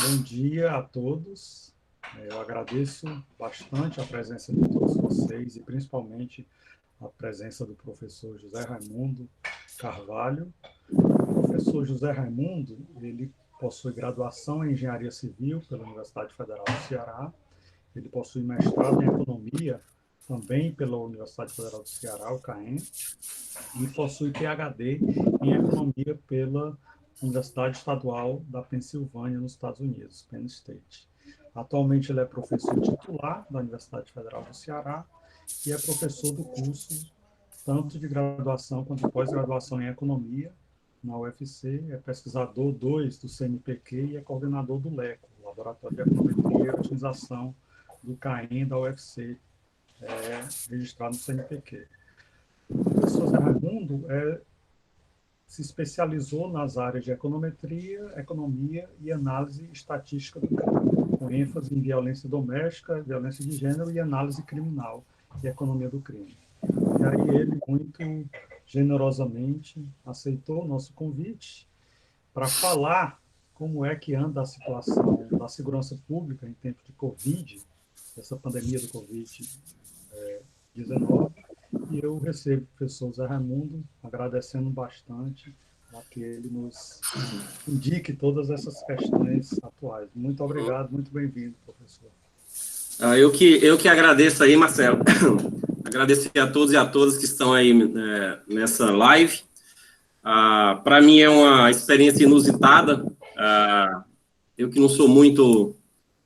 Bom dia a todos. Eu agradeço bastante a presença de todos vocês e principalmente a presença do professor José Raimundo Carvalho. O professor José Raimundo, ele possui graduação em Engenharia Civil pela Universidade Federal do Ceará. Ele possui mestrado em Economia também pela Universidade Federal do Ceará, o CAEM, e possui PhD em Economia pela Universidade Estadual da Pensilvânia, nos Estados Unidos, Penn State. Atualmente ele é professor titular da Universidade Federal do Ceará e é professor do curso tanto de graduação quanto de pós-graduação em Economia na UFC, é pesquisador 2 do CNPq e é coordenador do LECO, Laboratório de Econometria e Otimização do CAEM da UFC, registrado no CNPq. O professor Zé Raimundo se especializou nas áreas de econometria, economia e análise estatística do crime, com ênfase em violência doméstica, violência de gênero e análise criminal e economia do crime. E aí ele, muito generosamente, aceitou o nosso convite para falar como é que anda a situação da segurança pública em tempo de Covid, essa pandemia do Covid-19, e eu recebo o professor Zé Raimundo agradecendo bastante a que ele nos indique todas essas questões atuais. Muito obrigado, muito bem-vindo, professor. Eu que agradeço aí, Marcelo. Agradecer a todos e a todas que estão aí nessa live. Para mim é uma experiência inusitada. Eu que não sou muito,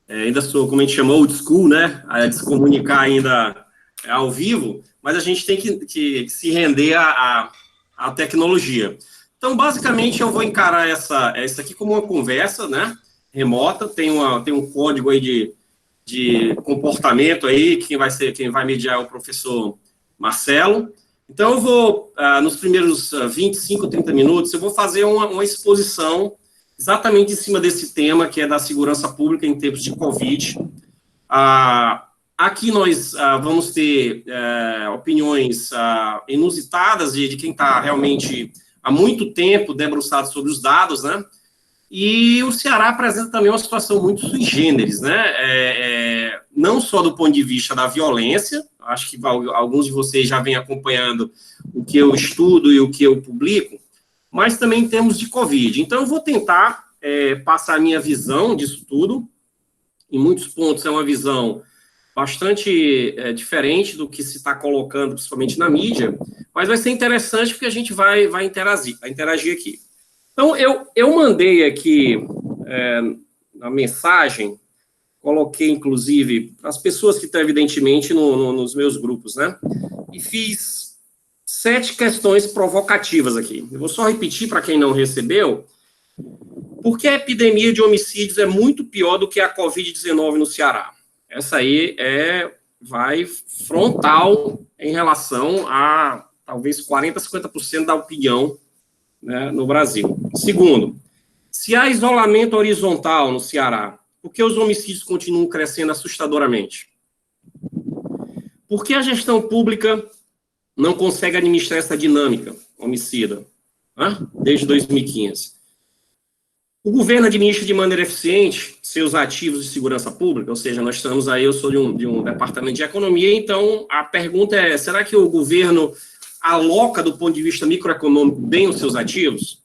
ainda sou, como a gente chama, old school, né? De se comunicar ainda ao vivo, mas a gente tem que se render à tecnologia. Então, basicamente, eu vou encarar essa aqui como uma conversa, né? Remota. Tem um código aí de comportamento aí, quem vai mediar é o professor Marcelo. Então, eu vou, nos primeiros 25, 30 minutos, eu vou fazer uma exposição exatamente em cima desse tema, que é da segurança pública em tempos de Covid. Aqui nós vamos ter opiniões inusitadas de quem está realmente há muito tempo debruçado sobre os dados, né? E o Ceará apresenta também uma situação muito sui generis, né? Não só do ponto de vista da violência, acho que alguns de vocês já vêm acompanhando o que eu estudo e o que eu publico, mas também em termos de Covid. Então, eu vou tentar passar a minha visão disso tudo. Em muitos pontos, é uma visão bastante diferente do que se está colocando, principalmente na mídia, mas vai ser interessante porque a gente vai interagir aqui. Então, eu mandei aqui na mensagem, coloquei, inclusive, as pessoas que estão, evidentemente, nos meus grupos, né? E fiz 7 questões provocativas aqui. Eu vou só repetir para quem não recebeu. Por que a epidemia de homicídios é muito pior do que a Covid-19 no Ceará? Essa aí vai frontal em relação a, talvez, 40%, 50% da opinião, né, no Brasil. Segundo, se há isolamento horizontal no Ceará, por que os homicídios continuam crescendo assustadoramente? Por que a gestão pública não consegue administrar essa dinâmica homicida, né, desde 2015? O governo administra de maneira eficiente seus ativos de segurança pública, ou seja, nós estamos aí, eu sou de um departamento de economia, então a pergunta é, será que o governo aloca, do ponto de vista microeconômico, bem os seus ativos?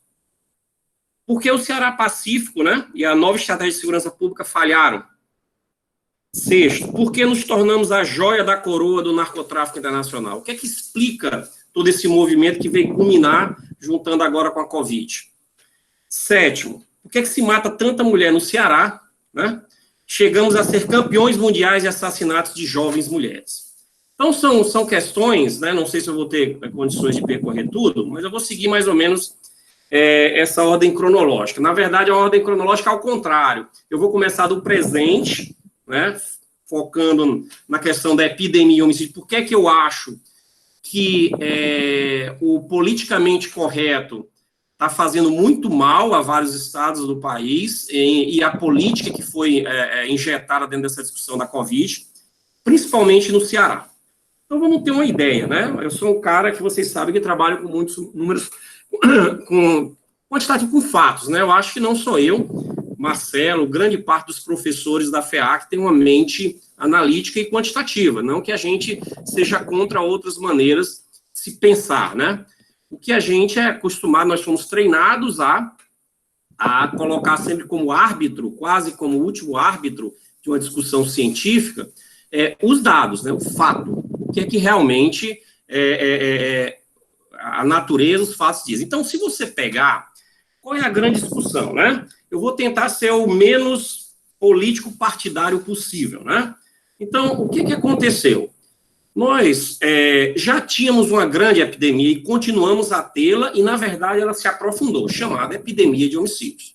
Porque o Ceará Pacífico, né, e a nova estratégia de segurança pública falharam. Sexto, por que nos tornamos a joia da coroa do narcotráfico internacional? O que é que explica todo esse movimento que veio culminar, juntando agora com a Covid? Sétimo, por que é que se mata tanta mulher no Ceará, né? Chegamos a ser campeões mundiais de assassinatos de jovens mulheres. Então, são questões, né? Não sei se eu vou ter condições de percorrer tudo, mas eu vou seguir mais ou menos essa ordem cronológica. Na verdade, a ordem cronológica é ao contrário. Eu vou começar do presente, né? Focando na questão da epidemia e homicídio. Por que é que eu acho que o politicamente correto está fazendo muito mal a vários estados do país e a política que foi injetada dentro dessa discussão da Covid, principalmente no Ceará. Então, vamos ter uma ideia, né? Eu sou um cara que vocês sabem que trabalha com muitos números, com quantitativo, com fatos, né? Eu acho que não sou eu, Marcelo, grande parte dos professores da FEAC tem uma mente analítica e quantitativa, não que a gente seja contra outras maneiras de se pensar, né? O que a gente é acostumado, nós fomos treinados a colocar sempre como árbitro, quase como último árbitro de uma discussão científica, os dados, né, o fato, o que é que realmente a natureza, os fatos diz. Então, se você pegar, qual é a grande discussão, né? Eu vou tentar ser o menos político partidário possível, né? Então, o que aconteceu? Nós já tínhamos uma grande epidemia e continuamos a tê-la, e, na verdade, ela se aprofundou, chamada epidemia de homicídios.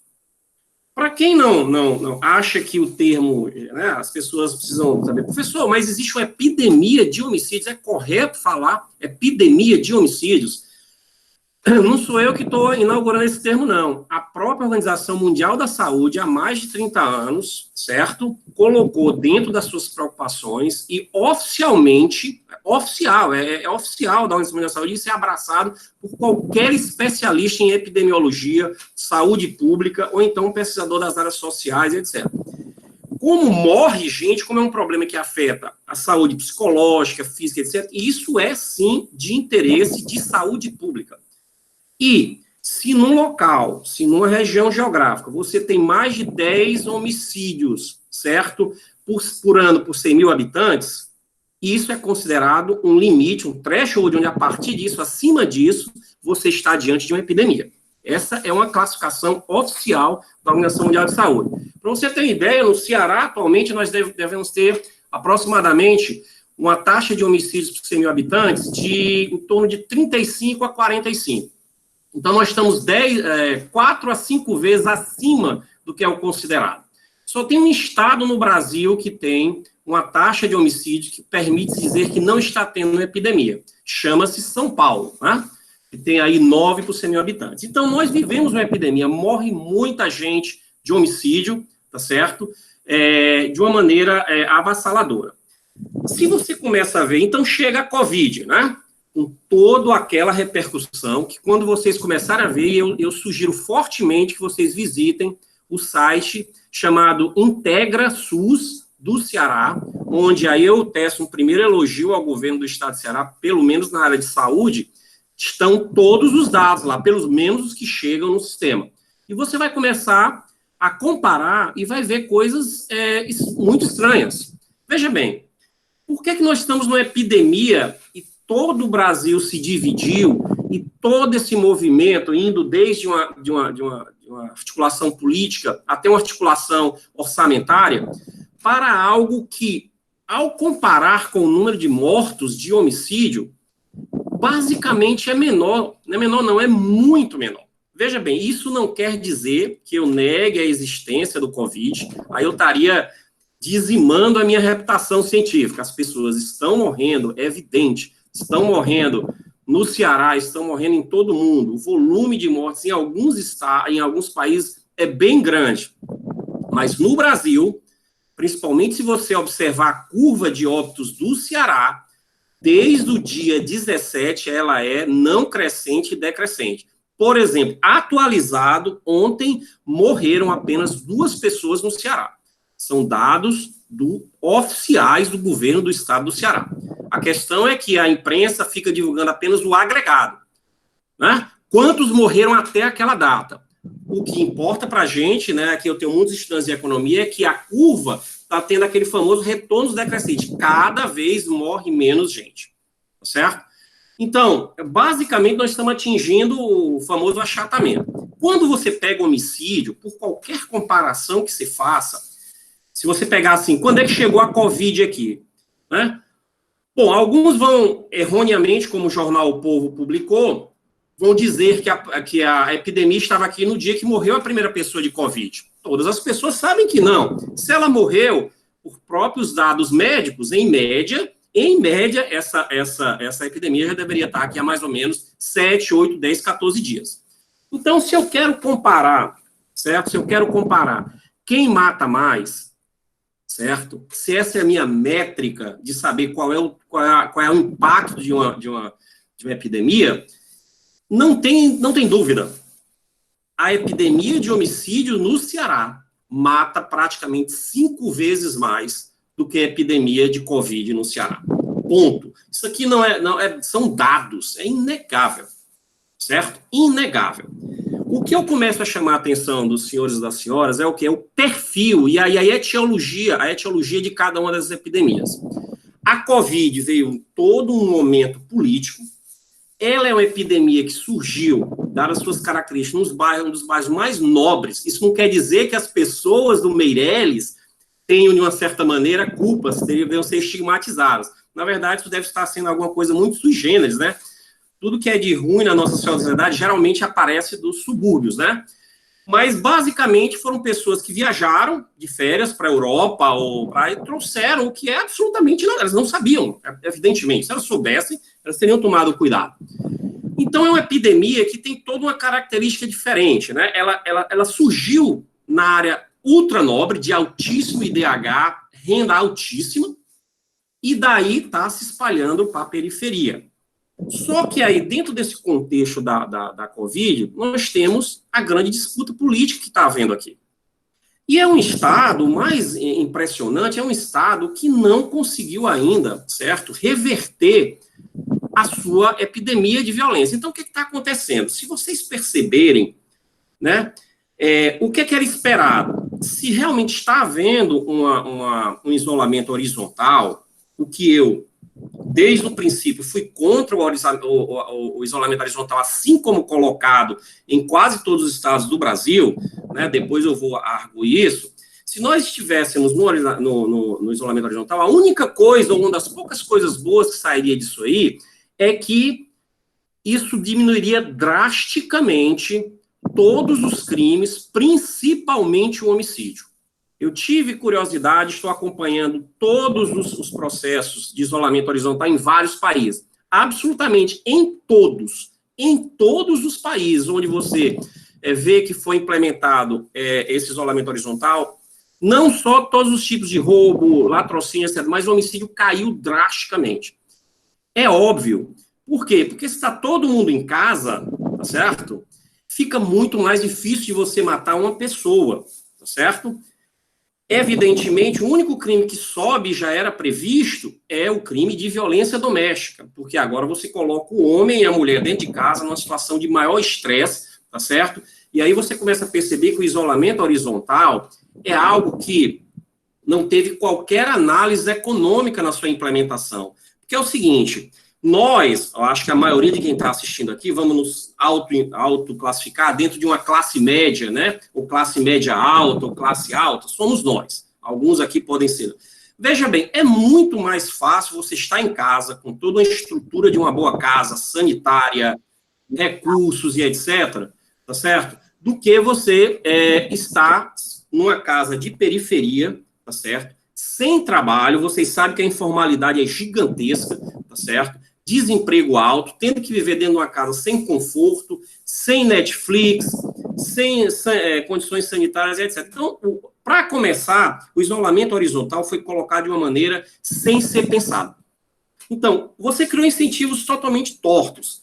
Para quem não acha que o termo, né, as pessoas precisam saber, professor, mas existe uma epidemia de homicídios, é correto falar epidemia de homicídios? Não sou eu que estou inaugurando esse termo, não. A própria Organização Mundial da Saúde, há mais de 30 anos, certo? Colocou dentro das suas preocupações e oficialmente, oficial da Organização Mundial da Saúde, isso é abraçado por qualquer especialista em epidemiologia, saúde pública, ou então um pesquisador das áreas sociais, etc. Como morre gente, como é um problema que afeta a saúde psicológica, física, etc., isso é, sim, de interesse de saúde pública. E se num local, se numa região geográfica, você tem mais de 10 homicídios, certo? Por ano, por 100 mil habitantes, isso é considerado um limite, um threshold, onde a partir disso, acima disso, você está diante de uma epidemia. Essa é uma classificação oficial da Organização Mundial de Saúde. Para você ter uma ideia, no Ceará, atualmente, nós devemos ter aproximadamente uma taxa de homicídios por 100 mil habitantes de em torno de 35 a 45. Então, nós estamos 4 a 5 vezes acima do que é o considerado. Só tem um estado no Brasil que tem uma taxa de homicídio que permite dizer que não está tendo uma epidemia. Chama-se São Paulo, né? Que tem aí 9 por 100 mil habitantes. Então, nós vivemos uma epidemia, morre muita gente de homicídio, tá certo? De uma maneira avassaladora. Se você começa a ver, então chega a Covid, né? Com toda aquela repercussão, que quando vocês começarem a ver, eu sugiro fortemente que vocês visitem o site chamado Integra SUS do Ceará, onde aí eu teço um primeiro elogio ao governo do estado de Ceará, pelo menos na área de saúde, estão todos os dados lá, pelo menos os que chegam no sistema. E você vai começar a comparar e vai ver coisas muito estranhas. Veja bem, por que nós estamos numa epidemia e todo o Brasil se dividiu e todo esse movimento, indo desde uma articulação política até uma articulação orçamentária, para algo que, ao comparar com o número de mortos de homicídio, basicamente é menor. Não é menor, não, é muito menor. Veja bem, isso não quer dizer que eu negue a existência do Covid, aí eu estaria dizimando a minha reputação científica. As pessoas estão morrendo, é evidente, estão morrendo no Ceará, estão morrendo em todo o mundo. O volume de mortes em alguns países é bem grande. Mas no Brasil, principalmente se você observar a curva de óbitos do Ceará, desde o dia 17, ela é não crescente e decrescente. Por exemplo, atualizado, ontem morreram apenas 2 pessoas no Ceará. São dados oficiais do governo do estado do Ceará. A questão é que a imprensa fica divulgando apenas o agregado, né? Quantos morreram até aquela data? O que importa para a gente, né, que eu tenho muitos estudantes de economia, é que a curva está tendo aquele famoso retorno decrescente. Cada vez morre menos gente, tá certo? Então, basicamente, nós estamos atingindo o famoso achatamento. Quando você pega homicídio, por qualquer comparação que se faça, se você pegar assim, quando é que chegou a Covid aqui, né? Bom, alguns vão, erroneamente, como o jornal O Povo publicou, vão dizer que a epidemia estava aqui no dia que morreu a primeira pessoa de Covid. Todas as pessoas sabem que não. Se ela morreu, por próprios dados médicos, em média, essa epidemia já deveria estar aqui há mais ou menos 7, 8, 10, 14 dias. Então, se eu quero comparar, certo? Se eu quero comparar quem mata mais, certo? Se essa é a minha métrica de saber qual é o impacto de uma epidemia, não tem dúvida. A epidemia de homicídio no Ceará mata praticamente 5 vezes mais do que a epidemia de Covid no Ceará. Ponto. Isso aqui são dados, é inegável, certo? Inegável. O que eu começo a chamar a atenção dos senhores e das senhoras é o que? É o perfil e a etiologia de cada uma das epidemias. A Covid veio em todo um momento político. Ela é uma epidemia que surgiu, dadas suas características, um dos bairros mais nobres. Isso não quer dizer que as pessoas do Meireles tenham, de uma certa maneira, culpas, deveriam ser estigmatizadas. Na verdade, isso deve estar sendo alguma coisa muito sui generis, né? Tudo que é de ruim na nossa sociedade geralmente aparece dos subúrbios, né? Mas, basicamente, foram pessoas que viajaram de férias para a Europa e trouxeram o que é absolutamente... elas não sabiam, evidentemente. Se elas soubessem, elas teriam tomado cuidado. Então, é uma epidemia que tem toda uma característica diferente, né? Ela surgiu na área ultranobre, de altíssimo IDH, renda altíssima, e daí está se espalhando para a periferia. Só que aí, dentro desse contexto da Covid, nós temos a grande disputa política que está havendo aqui. E é um Estado, mais impressionante, é um Estado que não conseguiu ainda, certo, reverter a sua epidemia de violência. Então, o que está acontecendo? Se vocês perceberem, né, o que era esperado? Se realmente está havendo um isolamento horizontal, o que eu, desde o princípio, fui contra o isolamento horizontal, assim como colocado em quase todos os estados do Brasil, né, depois eu vou arguir isso. Se nós estivéssemos no isolamento horizontal, a única coisa, ou uma das poucas coisas boas que sairia disso aí, é que isso diminuiria drasticamente todos os crimes, principalmente o homicídio. Eu tive curiosidade, estou acompanhando todos os processos de isolamento horizontal em vários países. Absolutamente, em todos os países onde você vê que foi implementado esse isolamento horizontal, não só todos os tipos de roubo, latrocínio, etc., mas o homicídio caiu drasticamente. É óbvio. Por quê? Porque se está todo mundo em casa, tá certo? Fica muito mais difícil de você matar uma pessoa, tá certo? Evidentemente, o único crime que sobe, já era previsto, é o crime de violência doméstica, porque agora você coloca o homem e a mulher dentro de casa numa situação de maior estresse, tá certo? E aí você começa a perceber que o isolamento horizontal é algo que não teve qualquer análise econômica na sua implementação. Porque é o seguinte, nós, eu acho que a maioria de quem está assistindo aqui, vamos nos autoclassificar dentro de uma classe média, né? Ou classe média alta, ou classe alta, somos nós. Alguns aqui podem ser. Veja bem, é muito mais fácil você estar em casa, com toda a estrutura de uma boa casa, sanitária, recursos e etc., tá certo? Do que você estar numa casa de periferia, tá certo? Sem trabalho, vocês sabem que a informalidade é gigantesca, tá certo? Desemprego alto, tendo que viver dentro de uma casa sem conforto, sem Netflix, sem condições sanitárias, etc. Então, para começar, o isolamento horizontal foi colocado de uma maneira sem ser pensado. Então, você criou incentivos totalmente tortos.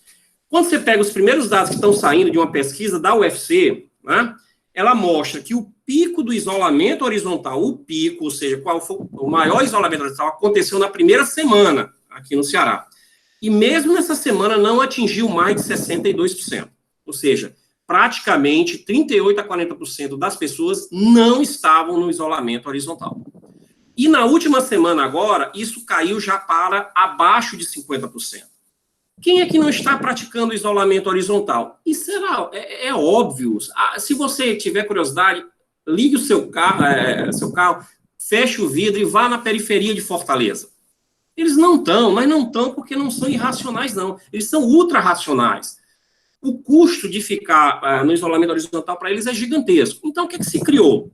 Quando você pega os primeiros dados que estão saindo de uma pesquisa da UFC, né, ela mostra que o pico do isolamento horizontal, ou seja, qual foi o maior isolamento horizontal, aconteceu na primeira semana aqui no Ceará. E mesmo nessa semana não atingiu mais de 62%. Ou seja, praticamente 38% a 40% das pessoas não estavam no isolamento horizontal. E na última semana agora, isso caiu já para abaixo de 50%. Quem é que não está praticando isolamento horizontal? Isso é óbvio. Se você tiver curiosidade, ligue o seu carro, feche o vidro e vá na periferia de Fortaleza. Eles não estão, mas não estão porque não são irracionais, não. Eles são ultra-racionais. O custo de ficar no isolamento horizontal para eles é gigantesco. Então, o que se criou?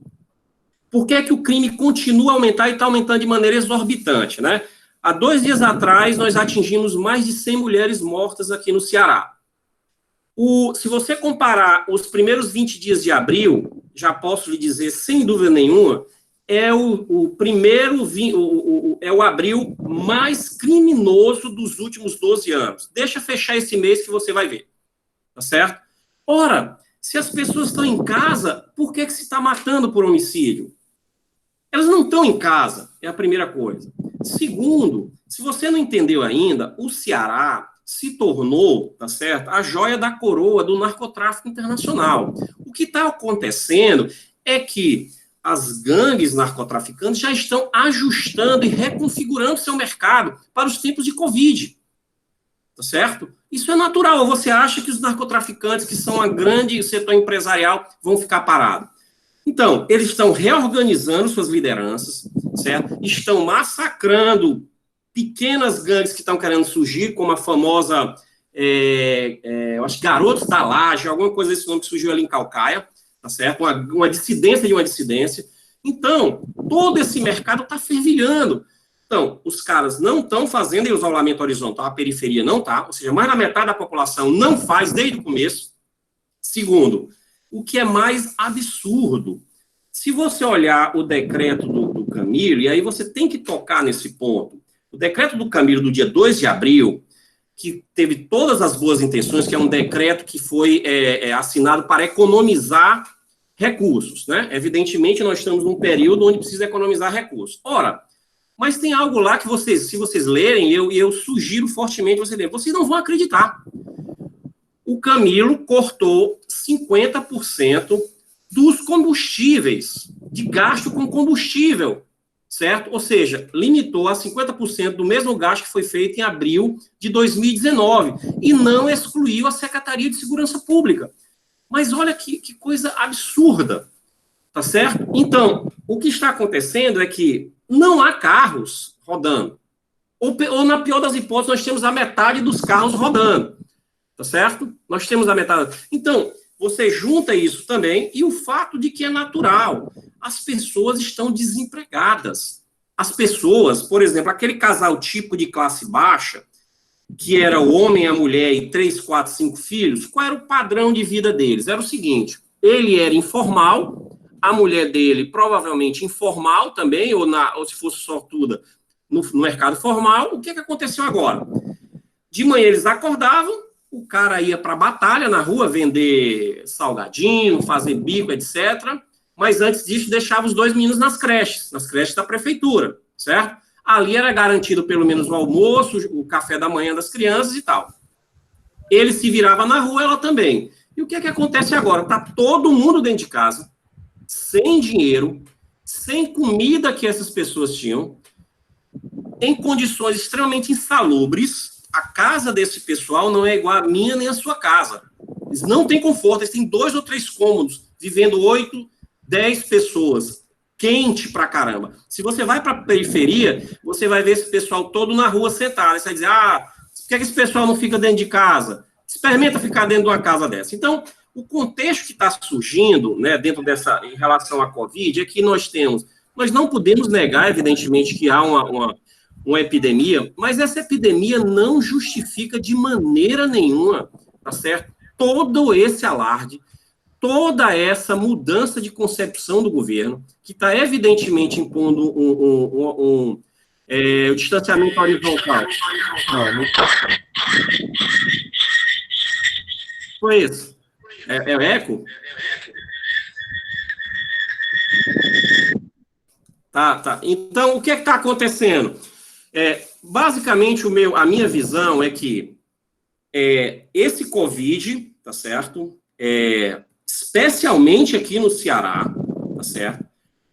Por que o crime continua a aumentar e está aumentando de maneira exorbitante, né? Há 2 dias atrás, nós atingimos mais de 100 mulheres mortas aqui no Ceará. Se você comparar os primeiros 20 dias de abril, já posso lhe dizer, sem dúvida nenhuma, é o abril mais criminoso dos últimos 12 anos. Deixa fechar esse mês que você vai ver. Tá certo? Ora, Se as pessoas estão em casa, por que se está matando por homicídio? Elas não estão em casa, é a primeira coisa. Segundo, se você não entendeu ainda, o Ceará se tornou, tá certo, a joia da coroa do narcotráfico internacional. O que está acontecendo é que as gangues narcotraficantes já estão ajustando e reconfigurando seu mercado para os tempos de Covid. Tá certo? Isso é natural. Ou você acha que os narcotraficantes, que são a grande setor empresarial, vão ficar parados? Então, eles estão reorganizando suas lideranças, certo? Estão massacrando pequenas gangues que estão querendo surgir, como a famosa, eu acho que Garotos da Laje, alguma coisa desse nome que surgiu ali em Calcaia, tá certo? Uma dissidência de uma dissidência. Então, todo esse mercado está fervilhando. Então, os caras não estão fazendo o isolamento horizontal, a periferia não está, ou seja, mais da metade da população não faz desde o começo. Segundo, o que é mais absurdo, se você olhar o decreto do Camilo, e aí você tem que tocar nesse ponto, o decreto do Camilo do dia 2 de abril, que teve todas as boas intenções, que é um decreto que foi assinado para economizar recursos, né? Evidentemente, nós estamos num período onde precisa economizar recursos. Ora, mas tem algo lá que vocês, se vocês lerem, eu sugiro fortemente vocês lerem, vocês não vão acreditar. O Camilo cortou 50% dos combustíveis, de gasto com combustível, certo? Ou seja, limitou a 50% do mesmo gasto que foi feito em abril de 2019 e não excluiu a Secretaria de Segurança Pública. Mas olha que coisa absurda, tá certo? Então, o que está acontecendo é que não há carros rodando. Ou na pior das hipóteses, nós temos a metade dos carros rodando. Tá certo? Nós temos a metade. Então, você junta isso também e o fato de que é natural. As pessoas estão desempregadas. As pessoas, por exemplo, aquele casal tipo de classe baixa, que era o homem, a mulher e 3, 4, 5 filhos, qual era o padrão de vida deles? Era o seguinte, ele era informal, a mulher dele provavelmente informal também, ou se fosse sortuda, no mercado formal. O que aconteceu agora? De manhã eles acordavam, o cara ia para a batalha na rua vender salgadinho, fazer bico, etc. Mas antes disso deixava os 2 meninos nas creches da prefeitura, certo? Ali era garantido pelo menos o almoço, o café da manhã das crianças e tal. Ele se virava na rua, ela também. E o que acontece agora? Está todo mundo dentro de casa, sem dinheiro, sem comida que essas pessoas tinham, em condições extremamente insalubres. A casa desse pessoal não é igual a minha nem a sua casa. Eles não têm conforto, eles têm 2 ou 3 cômodos, vivendo 8, 10 pessoas. Quente pra caramba. Se você vai pra periferia, você vai ver esse pessoal todo na rua sentado. Você vai dizer, por que esse pessoal não fica dentro de casa? Experimenta ficar dentro de uma casa dessa. Então, o contexto que está surgindo, né, dentro dessa, em relação à Covid, é que nós não podemos negar, evidentemente, que há uma epidemia, mas essa epidemia não justifica de maneira nenhuma, tá certo? Todo esse alarde, toda essa mudança de concepção do governo, que está evidentemente impondo o distanciamento horizontal. Não foi isso? É o eco? Tá. Então, o que está acontecendo? Basicamente, a minha visão é que esse Covid, tá certo? Especialmente aqui no Ceará, tá certo?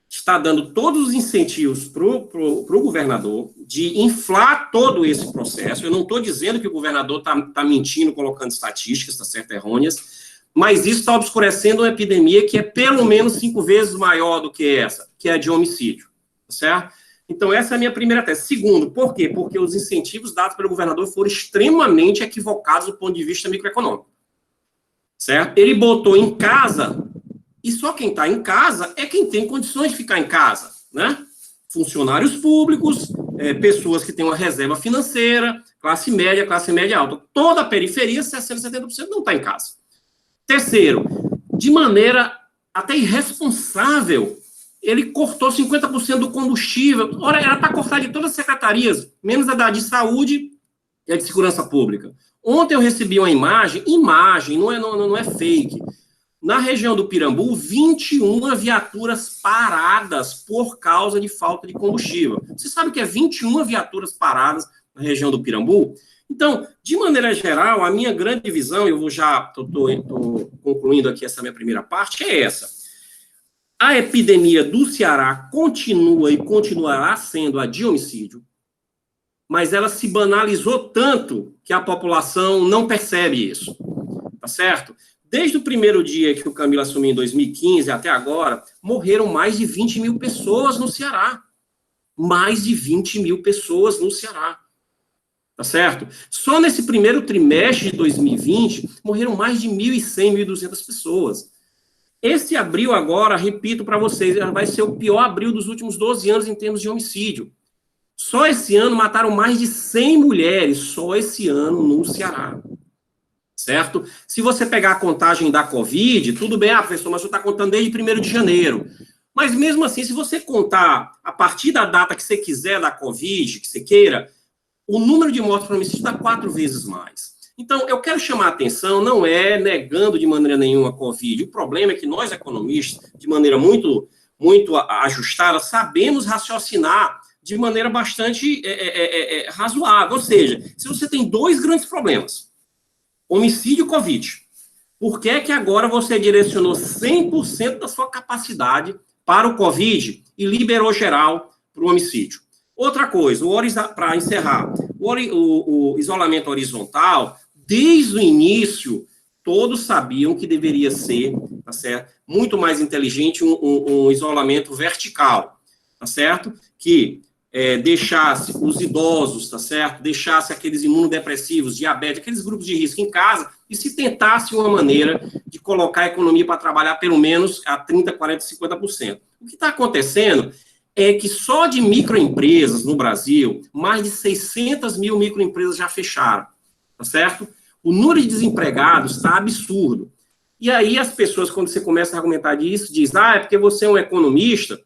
Está dando todos os incentivos pro governador de inflar todo esse processo. Eu não estou dizendo que o governador tá mentindo, colocando estatísticas, tá certo? Errôneas, mas isso está obscurecendo uma epidemia que é pelo menos 5 vezes maior do que essa, que é a de homicídio, tá certo? Então, essa é a minha primeira tese. Segundo, por quê? Porque os incentivos dados pelo governador foram extremamente equivocados do ponto de vista microeconômico. Certo? Ele botou em casa, e só quem está em casa é quem tem condições de ficar em casa, né? Funcionários públicos, pessoas que têm uma reserva financeira, classe média alta. Toda a periferia, 60%, 70% não está em casa. Terceiro, de maneira até irresponsável, ele cortou 50% do combustível. Ora, era para cortar de todas as secretarias, menos a da de saúde e a de segurança pública. Ontem eu recebi uma imagem, não é fake, Na região do Pirambu, 21 viaturas paradas por causa de falta de combustível. Você sabe o que é 21 viaturas paradas na região do Pirambu? Então, de maneira geral, a minha grande visão, eu vou já, estou concluindo aqui essa minha primeira parte, é essa. A epidemia do Ceará continua e continuará sendo a de homicídio, mas ela se banalizou tanto que a população não percebe isso, tá certo? Desde o primeiro dia que o Camilo assumiu em 2015 até agora, morreram mais de 20 mil pessoas no Ceará. Mais de 20 mil pessoas no Ceará. Tá certo? Só nesse primeiro trimestre de 2020, morreram mais de 1.100, 1.200 pessoas. Esse abril agora, repito para vocês, vai ser o pior abril dos últimos 12 anos em termos de homicídio. Só esse ano mataram mais de 100 mulheres, só esse ano no Ceará. Certo? Se você pegar a contagem da Covid, tudo bem, professor, mas você está contando desde 1º de janeiro. Mas mesmo assim, se você contar a partir da data que você quiser da Covid, que você queira, o número de mortes por homicídio está 4 vezes mais. Então, eu quero chamar a atenção, não é negando de maneira nenhuma a Covid. O problema é que nós, economistas, de maneira muito ajustada, sabemos raciocinar de maneira bastante razoável. Ou seja, se você tem 2 grandes problemas, homicídio e Covid, por que é que agora você direcionou 100% da sua capacidade para o Covid e liberou geral para o homicídio? Outra coisa, para encerrar, o isolamento horizontal, desde o início, todos sabiam que deveria ser, tá certo, muito mais inteligente um isolamento vertical, tá certo? Que deixasse os idosos, tá certo? Deixasse aqueles imunodepressivos, diabetes, aqueles grupos de risco em casa e se tentasse uma maneira de colocar a economia para trabalhar pelo menos a 30%, 40%, 50%. O que está acontecendo é que só de microempresas no Brasil, mais de 600 mil microempresas já fecharam, tá certo? O número de desempregados está absurdo. E aí as pessoas, quando você começa a argumentar disso, dizem, é porque você é um economista,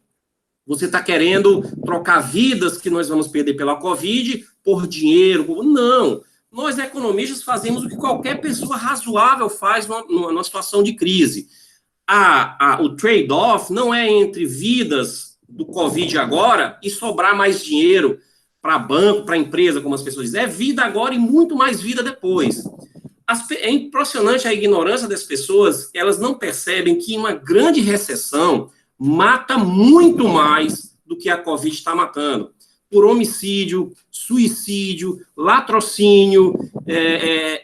você está querendo trocar vidas que nós vamos perder pela Covid por dinheiro. Não, nós economistas fazemos o que qualquer pessoa razoável faz numa situação de crise. O trade-off não é entre vidas do Covid agora e sobrar mais dinheiro para banco, para empresa, como as pessoas dizem. É vida agora e muito mais vida depois. É impressionante a ignorância das pessoas, elas não percebem que uma grande recessão mata muito mais do que a Covid está matando. Por homicídio, suicídio, latrocínio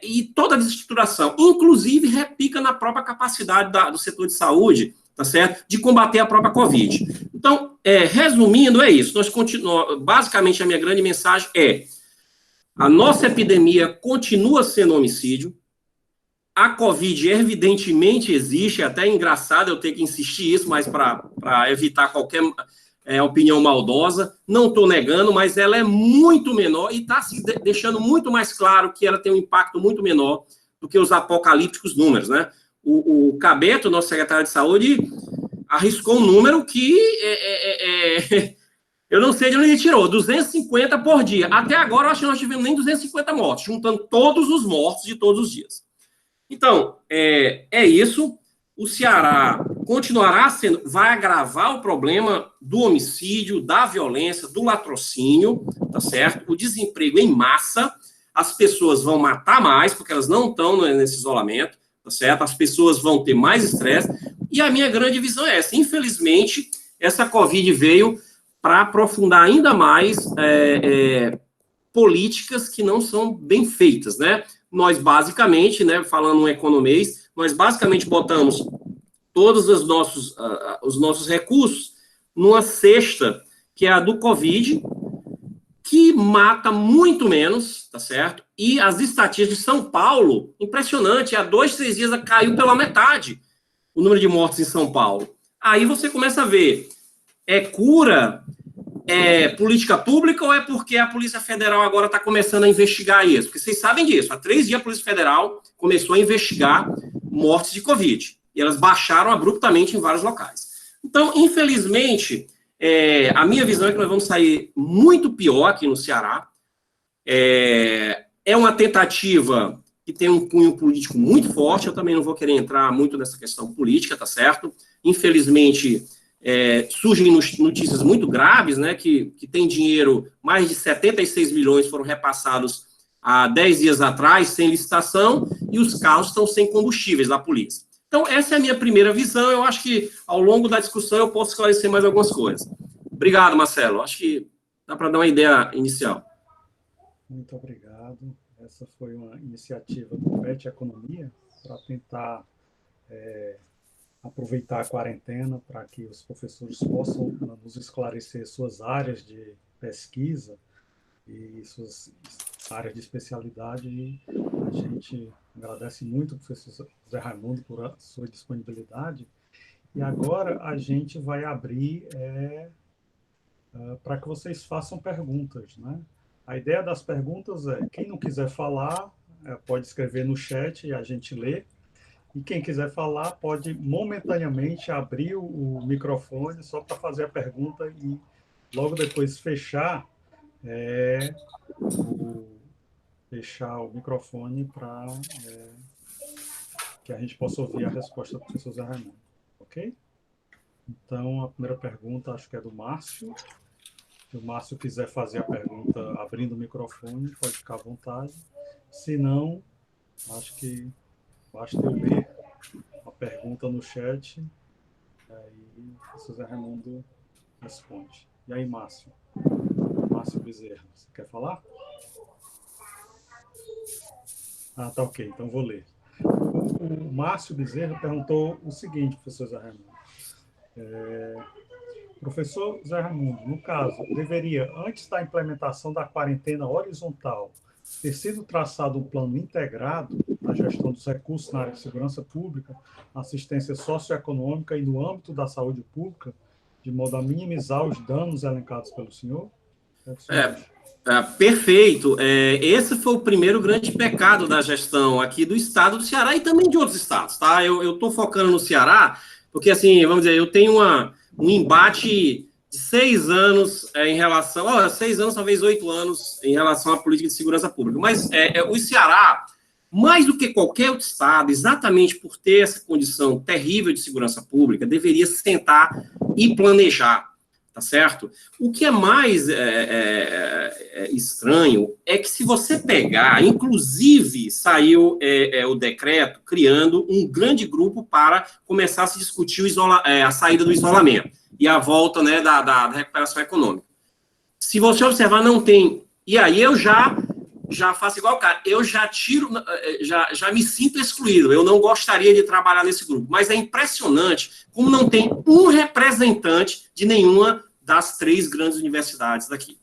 e toda a desestruturação. Inclusive, repica na própria capacidade do setor de saúde, tá certo? De combater a própria Covid. Então, resumindo, é isso. Nós continuamos, basicamente, a minha grande mensagem é: a nossa epidemia continua sendo homicídio. A Covid, evidentemente, existe. É até engraçado eu ter que insistir isso, mas para evitar qualquer opinião maldosa. Não estou negando, mas ela é muito menor e está se deixando muito mais claro que ela tem um impacto muito menor do que os apocalípticos números, né? O Cabeto, nosso secretário de Saúde, arriscou um número que eu não sei de onde ele tirou, 250 por dia. Até agora, eu acho que nós tivemos nem 250 mortos, juntando todos os mortos de todos os dias. Então, é isso. O Ceará continuará sendo, vai agravar o problema do homicídio, da violência, do latrocínio, tá certo? O desemprego em massa, as pessoas vão matar mais, porque elas não estão nesse isolamento, tá certo? As pessoas vão ter mais estresse, e a minha grande visão é essa. Infelizmente, essa Covid veio para aprofundar ainda mais políticas que não são bem feitas, né? Nós, basicamente, né, falando um economês, nós basicamente botamos todos os nossos recursos numa cesta, que é a do Covid, que mata muito menos, tá certo? E as estatísticas de São Paulo, impressionante, há 2, 3 dias caiu pela metade o número de mortes em São Paulo. Aí você começa a ver, cura, política pública ou é porque a Polícia Federal agora está começando a investigar isso? Porque vocês sabem disso, há 3 dias a Polícia Federal começou a investigar mortes de Covid, e elas baixaram abruptamente em vários locais. Então, infelizmente, a minha visão é que nós vamos sair muito pior aqui no Ceará. É uma tentativa que que tem um cunho político muito forte. Eu também não vou querer entrar muito nessa questão política, tá certo? Infelizmente, surgem notícias muito graves, né, que tem dinheiro, mais de 76 milhões foram repassados há 10 dias atrás, sem licitação, e os carros estão sem combustíveis da polícia. Então, essa é a minha primeira visão. Eu acho que, ao longo da discussão, eu posso esclarecer mais algumas coisas. Obrigado, Marcelo. Acho que dá para dar uma ideia inicial. Muito obrigado. Essa foi uma iniciativa do PET Economia para tentar aproveitar a quarentena para que os professores possam nos esclarecer suas áreas de pesquisa e suas áreas de especialidade. E a gente agradece muito ao professor José Raimundo por a sua disponibilidade. E agora a gente vai abrir para que vocês façam perguntas, né? A ideia das perguntas é, quem não quiser falar, pode escrever no chat e a gente lê. E quem quiser falar pode momentaneamente abrir o microfone só para fazer a pergunta e logo depois fechar o microfone para que a gente possa ouvir a resposta do professor Zé Raimundo. Ok? Então, a primeira pergunta acho que é do Márcio. Se o Márcio quiser fazer a pergunta abrindo o microfone, pode ficar à vontade. Se não, acho que basta eu ler a pergunta no chat, aí o professor Zé Raimundo responde. E aí, Márcio? Márcio Bezerra, você quer falar? Ah, tá ok, então vou ler. O Márcio Bezerra perguntou o seguinte, professor Zé Raimundo. Professor Zé Raimundo, no caso, deveria, antes da implementação da quarentena horizontal, ter sido traçado um plano integrado na gestão dos recursos na área de segurança pública, assistência socioeconômica e no âmbito da saúde pública, de modo a minimizar os danos elencados pelo senhor? Perfeito. Esse foi o primeiro grande pecado da gestão aqui do estado do Ceará e também de outros estados, tá? Eu estou focando no Ceará, porque, assim, vamos dizer, eu tenho um embate de 6 anos em relação... 6 anos, talvez 8 anos, em relação à política de segurança pública. Mas o Ceará, mais do que qualquer outro estado, exatamente por ter essa condição terrível de segurança pública, deveria se tentar e planejar, tá certo? O que é mais estranho é que, se você pegar, inclusive saiu o decreto criando um grande grupo para começar a se discutir a saída do isolamento e a volta, né, da recuperação econômica. Se você observar, não tem. E aí eu já faço igual o cara, eu já tiro, já me sinto excluído, eu não gostaria de trabalhar nesse grupo, mas é impressionante como não tem um representante de nenhuma das 3 grandes universidades daqui.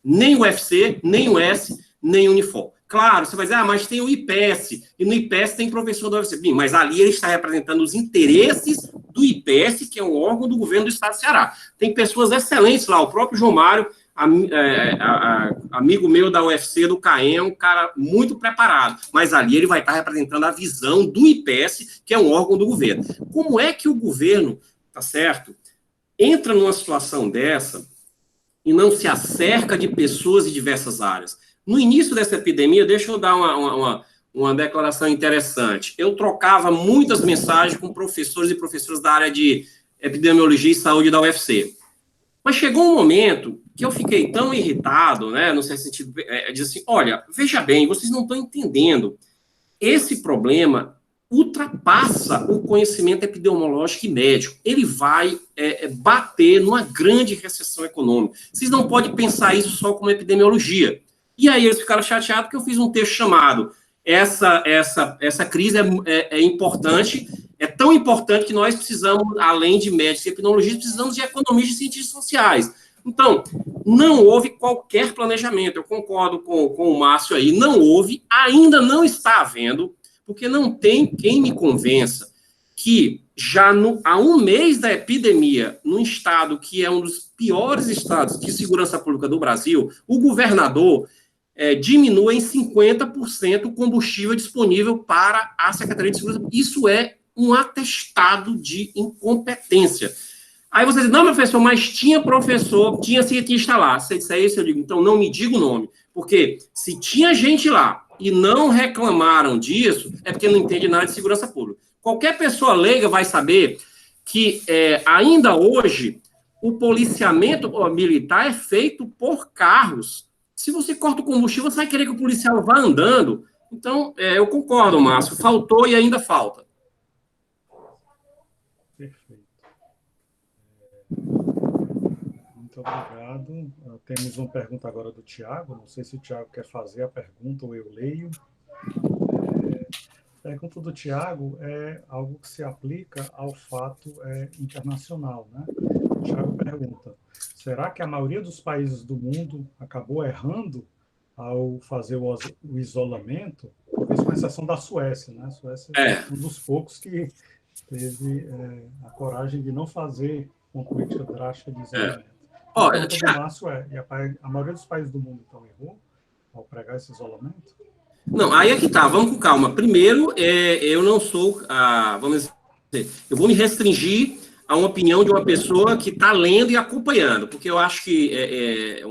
Nem o UFC, nem o S, nem o Unifor. Claro, você vai dizer, mas tem o IPES, e no IPES tem professor do UFC. Bem, mas ali ele está representando os interesses do IPES, que é um órgão do governo do estado do Ceará. Tem pessoas excelentes lá, o próprio João Mário, amigo meu da UFC, do CAEM, é um cara muito preparado, mas ali ele vai estar representando a visão do IPES, que é um órgão do governo. Como é que o governo, tá certo, entra numa situação dessa e não se acerca de pessoas de diversas áreas? No início dessa epidemia, deixa eu dar uma declaração interessante. Eu trocava muitas mensagens com professores e professoras da área de epidemiologia e saúde da UFC. Mas chegou um momento que eu fiquei tão irritado, né, no sentido de assim, olha, veja bem, vocês não estão entendendo. Esse problema ultrapassa o conhecimento epidemiológico e médico. Ele vai bater numa grande recessão econômica. Vocês não podem pensar isso só como epidemiologia. E aí eles ficaram chateados porque eu fiz um texto chamado Essa crise é importante, é tão importante que nós precisamos, além de médicos e epidemiologistas, precisamos de economistas e cientistas sociais. Então, não houve qualquer planejamento. Eu concordo com o Márcio aí. Não houve, ainda não está havendo, porque não tem quem me convença que já há um mês da epidemia, num estado que é um dos piores estados de segurança pública do Brasil, o governador diminua em 50% o combustível disponível para a Secretaria de Segurança. Isso é um atestado de incompetência. Aí você diz, não, professor, mas tinha professor, tinha cientista lá. Se disser isso, eu digo, então não me diga o nome. Porque se tinha gente lá e não reclamaram disso, é porque não entende nada de segurança pública. Qualquer pessoa leiga vai saber que ainda hoje o policiamento militar é feito por carros. Se você corta o combustível, você vai querer que o policial vá andando. Então, eu concordo, Márcio, faltou e ainda falta. Perfeito. Muito obrigado. Temos uma pergunta agora do Tiago. Não sei se o Tiago quer fazer a pergunta ou eu leio. A pergunta do Tiago é algo que se aplica ao fato internacional, né? O Tiago pergunta: será que a maioria dos países do mundo acabou errando ao fazer o isolamento? Talvez com exceção da Suécia, né? A Suécia é um dos poucos que teve a coragem de não fazer uma política drástica de isolamento. A pergunta do Márcio e a maioria dos países do mundo então errou ao pregar esse isolamento? Não, aí é que tá, vamos com calma. Primeiro, eu não sou, vamos dizer, eu vou me restringir a uma opinião de uma pessoa que está lendo e acompanhando, porque eu acho que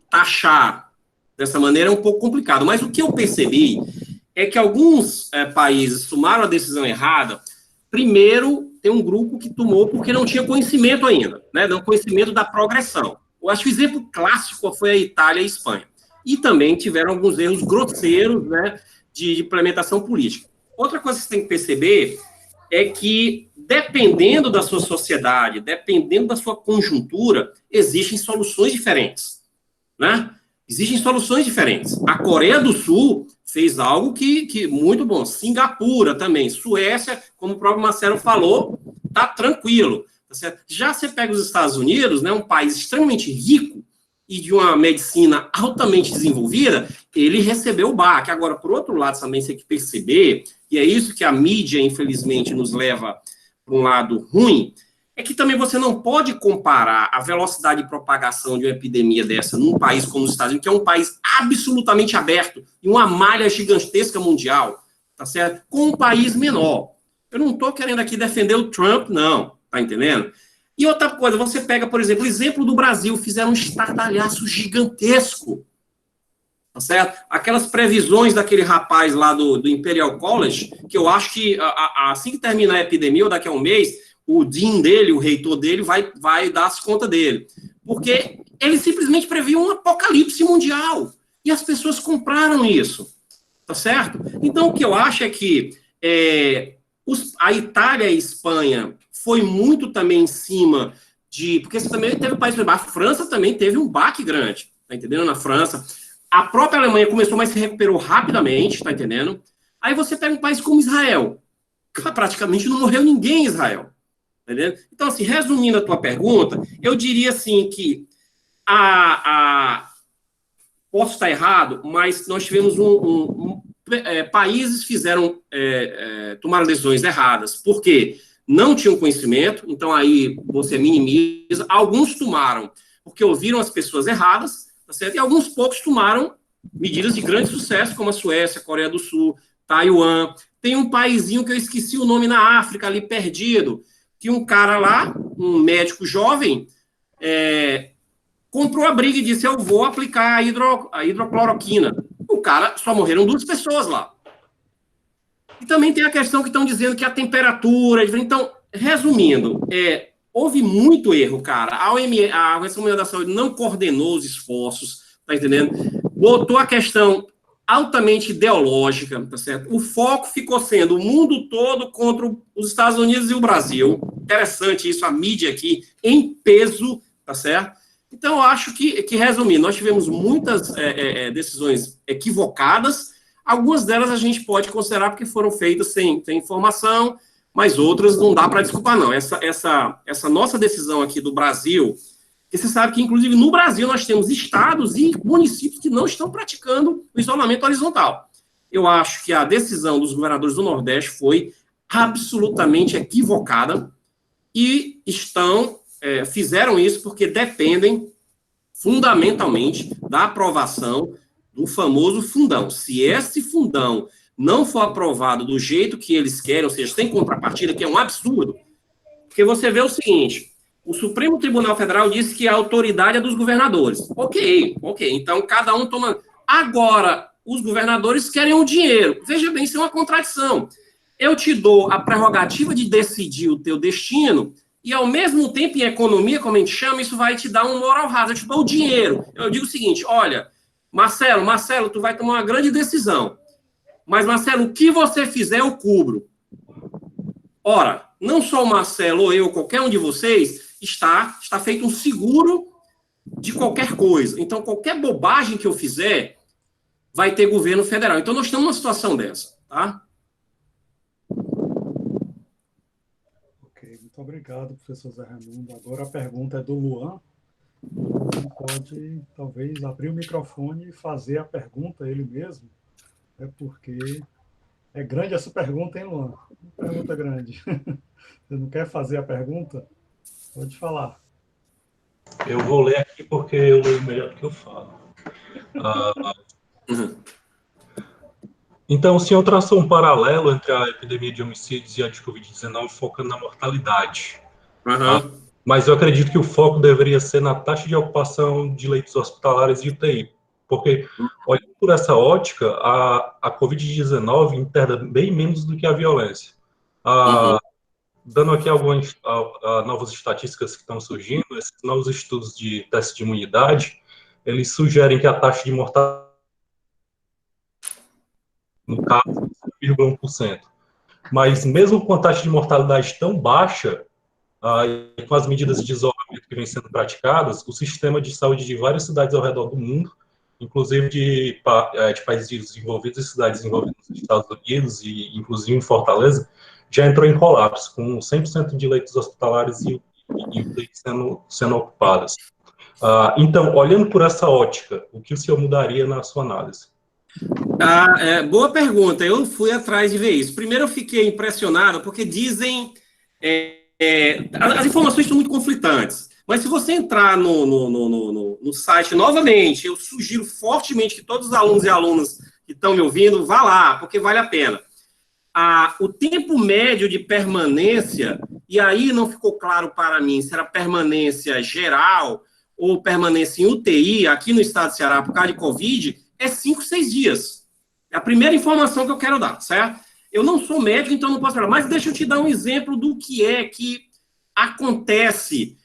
taxar dessa maneira é um pouco complicado. Mas o que eu percebi é que alguns países tomaram a decisão errada. Primeiro, tem um grupo que tomou porque não tinha conhecimento ainda, né? Não conhecimento da progressão. Eu acho que o exemplo clássico foi a Itália e a Espanha. E também tiveram alguns erros grosseiros, né, de implementação política. Outra coisa que você tem que perceber é que, dependendo da sua sociedade, dependendo da sua conjuntura, existem soluções diferentes, né? Existem soluções diferentes. A Coreia do Sul fez algo que muito bom. Singapura também. Suécia, como o próprio Marcelo falou, tá tranquilo. Tá certo? Já você pega os Estados Unidos, né, um país extremamente rico, e de uma medicina altamente desenvolvida, ele recebeu o baque. Agora, por outro lado, também você tem que perceber, e é isso que a mídia, infelizmente, nos leva para um lado ruim, é que também você não pode comparar a velocidade de propagação de uma epidemia dessa num país como os Estados Unidos, que é um país absolutamente aberto, e uma malha gigantesca mundial, tá certo? Com um país menor. Eu não estou querendo aqui defender o Trump, não, tá entendendo? E outra coisa, você pega, por exemplo, o exemplo do Brasil, fizeram um estardalhaço gigantesco, tá certo? Aquelas previsões daquele rapaz lá do Imperial College, que eu acho que assim que terminar a epidemia, ou daqui a um mês, o dean dele, o reitor dele, vai dar as contas dele. Porque ele simplesmente previu um apocalipse mundial. E as pessoas compraram isso, tá certo? Então, o que eu acho é que a Itália e a Espanha foi muito também em cima porque você também teve país, a França também teve um baque grande, tá entendendo? Na França. A própria Alemanha começou, mas se recuperou rapidamente, tá entendendo? Aí você pega um país como Israel, que praticamente não morreu ninguém em Israel, tá entendendo? Então, assim, resumindo a tua pergunta, eu diria assim que posso estar errado, mas nós tivemos países tomaram decisões erradas. Por quê? Não tinham conhecimento, então aí você minimiza. Alguns tomaram porque ouviram as pessoas erradas, tá certo? E alguns poucos tomaram medidas de grande sucesso, como a Suécia, a Coreia do Sul, Taiwan. Tem um paizinho que eu esqueci o nome na África, ali perdido, que um cara lá, um médico jovem, comprou a briga e disse: eu vou aplicar a hidrocloroquina. O cara, só morreram 2 pessoas lá. E também tem a questão que estão dizendo que a temperatura... Então, resumindo, houve muito erro, cara. A Organização Mundial da Saúde não coordenou os esforços, tá entendendo? Botou a questão altamente ideológica, tá certo? O foco ficou sendo o mundo todo contra os Estados Unidos e o Brasil. Interessante isso, a mídia aqui em peso, tá certo? Então, eu acho que resumindo, nós tivemos muitas decisões equivocadas. Algumas delas a gente pode considerar porque foram feitas sem informação, mas outras não dá para desculpar, não. Essa nossa decisão aqui do Brasil, que você sabe que, inclusive, no Brasil nós temos estados e municípios que não estão praticando o isolamento horizontal. Eu acho que a decisão dos governadores do Nordeste foi absolutamente equivocada e fizeram isso porque dependem fundamentalmente da aprovação do famoso fundão. Se esse fundão não for aprovado do jeito que eles querem, ou seja, sem contrapartida, que é um absurdo, porque você vê o seguinte: o Supremo Tribunal Federal disse que a autoridade é dos governadores. Ok, então cada um toma... Agora, os governadores querem o dinheiro. Veja bem, isso é uma contradição. Eu te dou a prerrogativa de decidir o teu destino e, ao mesmo tempo, em economia, como a gente chama, isso vai te dar um moral hazard. Eu te dou o dinheiro. Eu digo o seguinte, olha, Marcelo, tu vai tomar uma grande decisão. Mas, Marcelo, o que você fizer, eu cubro. Ora, não só o Marcelo ou eu, qualquer um de vocês, está feito um seguro de qualquer coisa. Então, qualquer bobagem que eu fizer, vai ter governo federal. Então, nós estamos numa situação dessa, tá? Ok, muito obrigado, professor Zé Raimundo. Agora a pergunta é do Luan. O Luan pode, talvez, abrir o microfone e fazer a pergunta ele mesmo. É porque é grande essa pergunta, hein, Luan? Uma pergunta grande. Você não quer fazer a pergunta? Pode falar. Eu vou ler aqui porque eu leio melhor do que eu falo. Então, o senhor traçou um paralelo entre a epidemia de homicídios e a de Covid-19, focando na mortalidade. Mas eu acredito que o foco deveria ser na taxa de ocupação de leitos hospitalares e UTI. Porque, olhando por essa ótica, a Covid-19 interna bem menos do que a violência. Dando aqui algumas novas estatísticas que estão surgindo, esses novos estudos de teste de imunidade, eles sugerem que a taxa de mortalidade, no caso, é 0,1%. Mas mesmo com a taxa de mortalidade tão baixa, e com as medidas de isolamento que vêm sendo praticadas, o sistema de saúde de várias cidades ao redor do mundo, inclusive de países desenvolvidos e cidades desenvolvidas nos Estados Unidos e inclusive em Fortaleza, já entrou em colapso, com 100% de leitos hospitalares e UTIs sendo ocupadas. Então, olhando por essa ótica, o que o senhor mudaria na sua análise? Boa pergunta. Eu fui atrás de ver isso. Primeiro, eu fiquei impressionado, porque dizem... as informações são muito conflitantes. Mas se você entrar no site, novamente, eu sugiro fortemente que todos os alunos e alunas que estão me ouvindo, vá lá, porque vale a pena. O tempo médio de permanência, e aí não ficou claro para mim se era permanência geral ou permanência em UTI, aqui no estado de Ceará, por causa de Covid, é 5, 6 dias. É a primeira informação que eu quero dar, certo? Eu não sou médico, então não posso falar, mas deixa eu te dar um exemplo do que é que acontece.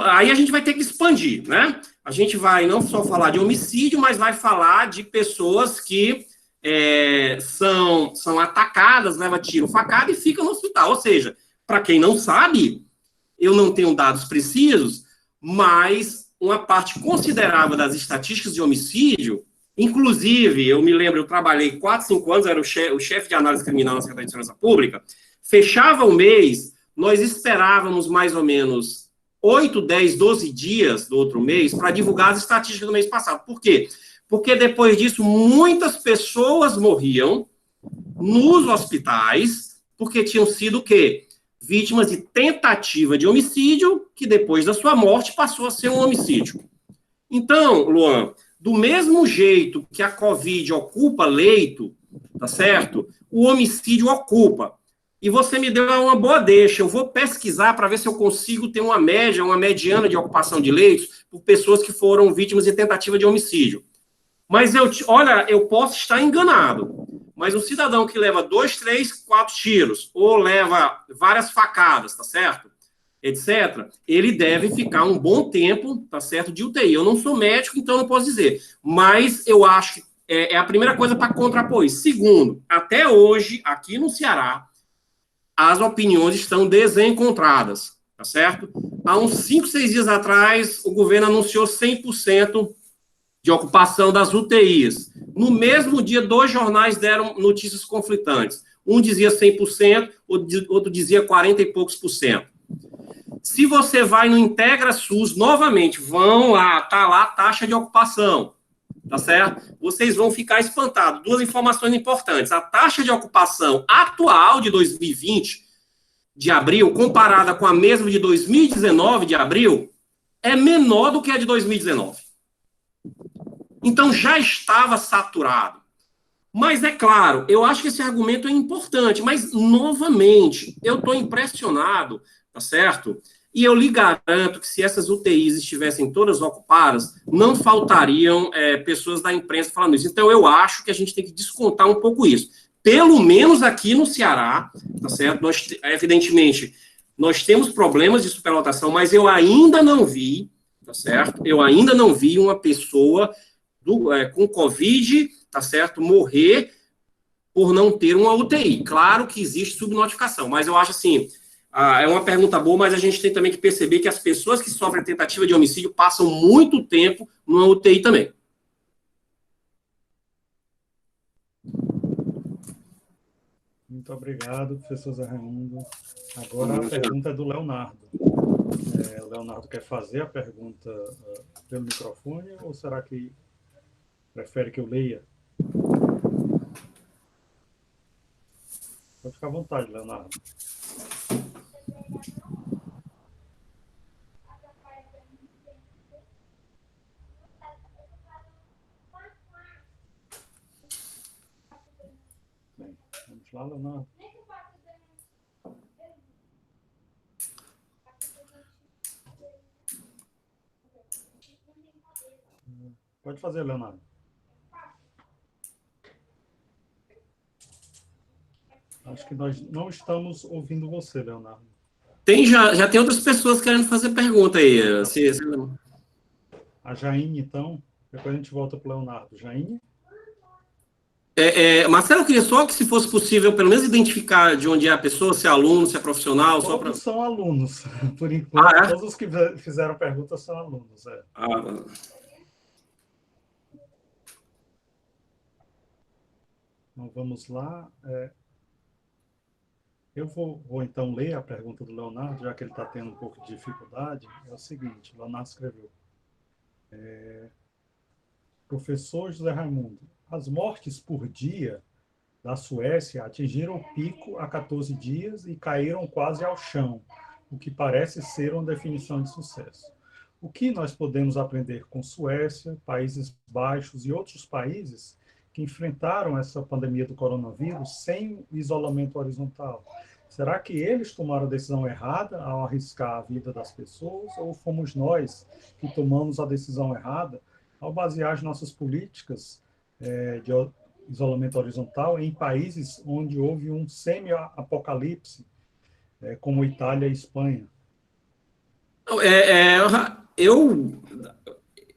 Aí a gente vai ter que expandir, né? A gente vai não só falar de homicídio, mas vai falar de pessoas que são atacadas, leva tiro, facada e ficam no hospital. Ou seja, para quem não sabe, eu não tenho dados precisos, mas uma parte considerável das estatísticas de homicídio, inclusive, eu me lembro, eu trabalhei 4, 5 anos, era o chefe de análise criminal na Secretaria de Segurança Pública, fechava o mês, nós esperávamos mais ou menos 8, 10, 12 dias do outro mês para divulgar as estatísticas do mês passado. Por quê? Porque depois disso, muitas pessoas morriam nos hospitais, porque tinham sido o quê? Vítimas de tentativa de homicídio, que depois da sua morte passou a ser um homicídio. Então, Luan, do mesmo jeito que a Covid ocupa leito, tá certo? O homicídio ocupa. E você me deu uma boa deixa. Eu vou pesquisar para ver se eu consigo ter uma média, uma mediana de ocupação de leitos por pessoas que foram vítimas de tentativa de homicídio. Mas olha, eu posso estar enganado. Mas um cidadão que leva 2, 3, 4 tiros, ou leva várias facadas, tá certo? Etc., ele deve ficar um bom tempo, tá certo, de UTI. Eu não sou médico, então não posso dizer. Mas eu acho que é a primeira coisa para contrapor isso. Segundo, até hoje, aqui no Ceará, as opiniões estão desencontradas, tá certo? Há uns 5, 6 dias atrás, o governo anunciou 100% de ocupação das UTIs. No mesmo dia, 2 jornais deram notícias conflitantes. Um dizia 100%, outro dizia 40 e poucos por cento. Se você vai no Integra SUS, novamente, vão lá, tá lá a taxa de ocupação, tá certo? Vocês vão ficar espantados. 2 informações importantes. A taxa de ocupação atual de 2020, de abril, comparada com a mesma de 2019, de abril, é menor do que a de 2019. Então, já estava saturado. Mas, é claro, eu acho que esse argumento é importante, mas, novamente, eu estou impressionado, tá certo? E eu lhe garanto que se essas UTIs estivessem todas ocupadas, não faltariam pessoas da imprensa falando isso. Então, eu acho que a gente tem que descontar um pouco isso. Pelo menos aqui no Ceará, tá certo? Evidentemente, nós temos problemas de superlotação, mas eu ainda não vi, tá certo? Eu ainda não vi uma pessoa com Covid, tá certo? Morrer por não ter uma UTI. Claro que existe subnotificação, mas eu acho assim, é uma pergunta boa, mas a gente tem também que perceber que as pessoas que sofrem tentativa de homicídio passam muito tempo numa UTI também. Muito obrigado, professor Zé Raimundo. Agora a pergunta é do Leonardo. O Leonardo quer fazer a pergunta pelo microfone ou será que prefere que eu leia? Pode ficar à vontade, Leonardo. Bem, vamos lá, Leonardo. Pode fazer, Leonardo. Acho que nós não estamos ouvindo você, Leonardo. Já tem outras pessoas querendo fazer pergunta aí. A Jaine, então. Depois a gente volta para o Leonardo. Jaine? Marcelo, eu queria só que, se fosse possível, pelo menos identificar de onde é a pessoa, se é aluno, se é profissional. Todos são alunos, por enquanto. Todos os que fizeram perguntas são alunos. Então, vamos lá. Eu vou então ler a pergunta do Leonardo, já que ele está tendo um pouco de dificuldade. É o seguinte, o Leonardo escreveu. Professor José Raimundo, as mortes por dia da Suécia atingiram o pico há 14 dias e caíram quase ao chão, o que parece ser uma definição de sucesso. O que nós podemos aprender com Suécia, Países Baixos e outros países que enfrentaram essa pandemia do coronavírus sem isolamento horizontal? Será que eles tomaram a decisão errada ao arriscar a vida das pessoas, ou fomos nós que tomamos a decisão errada ao basear as nossas políticas de isolamento horizontal em países onde houve um semi-apocalipse, como Itália e Espanha?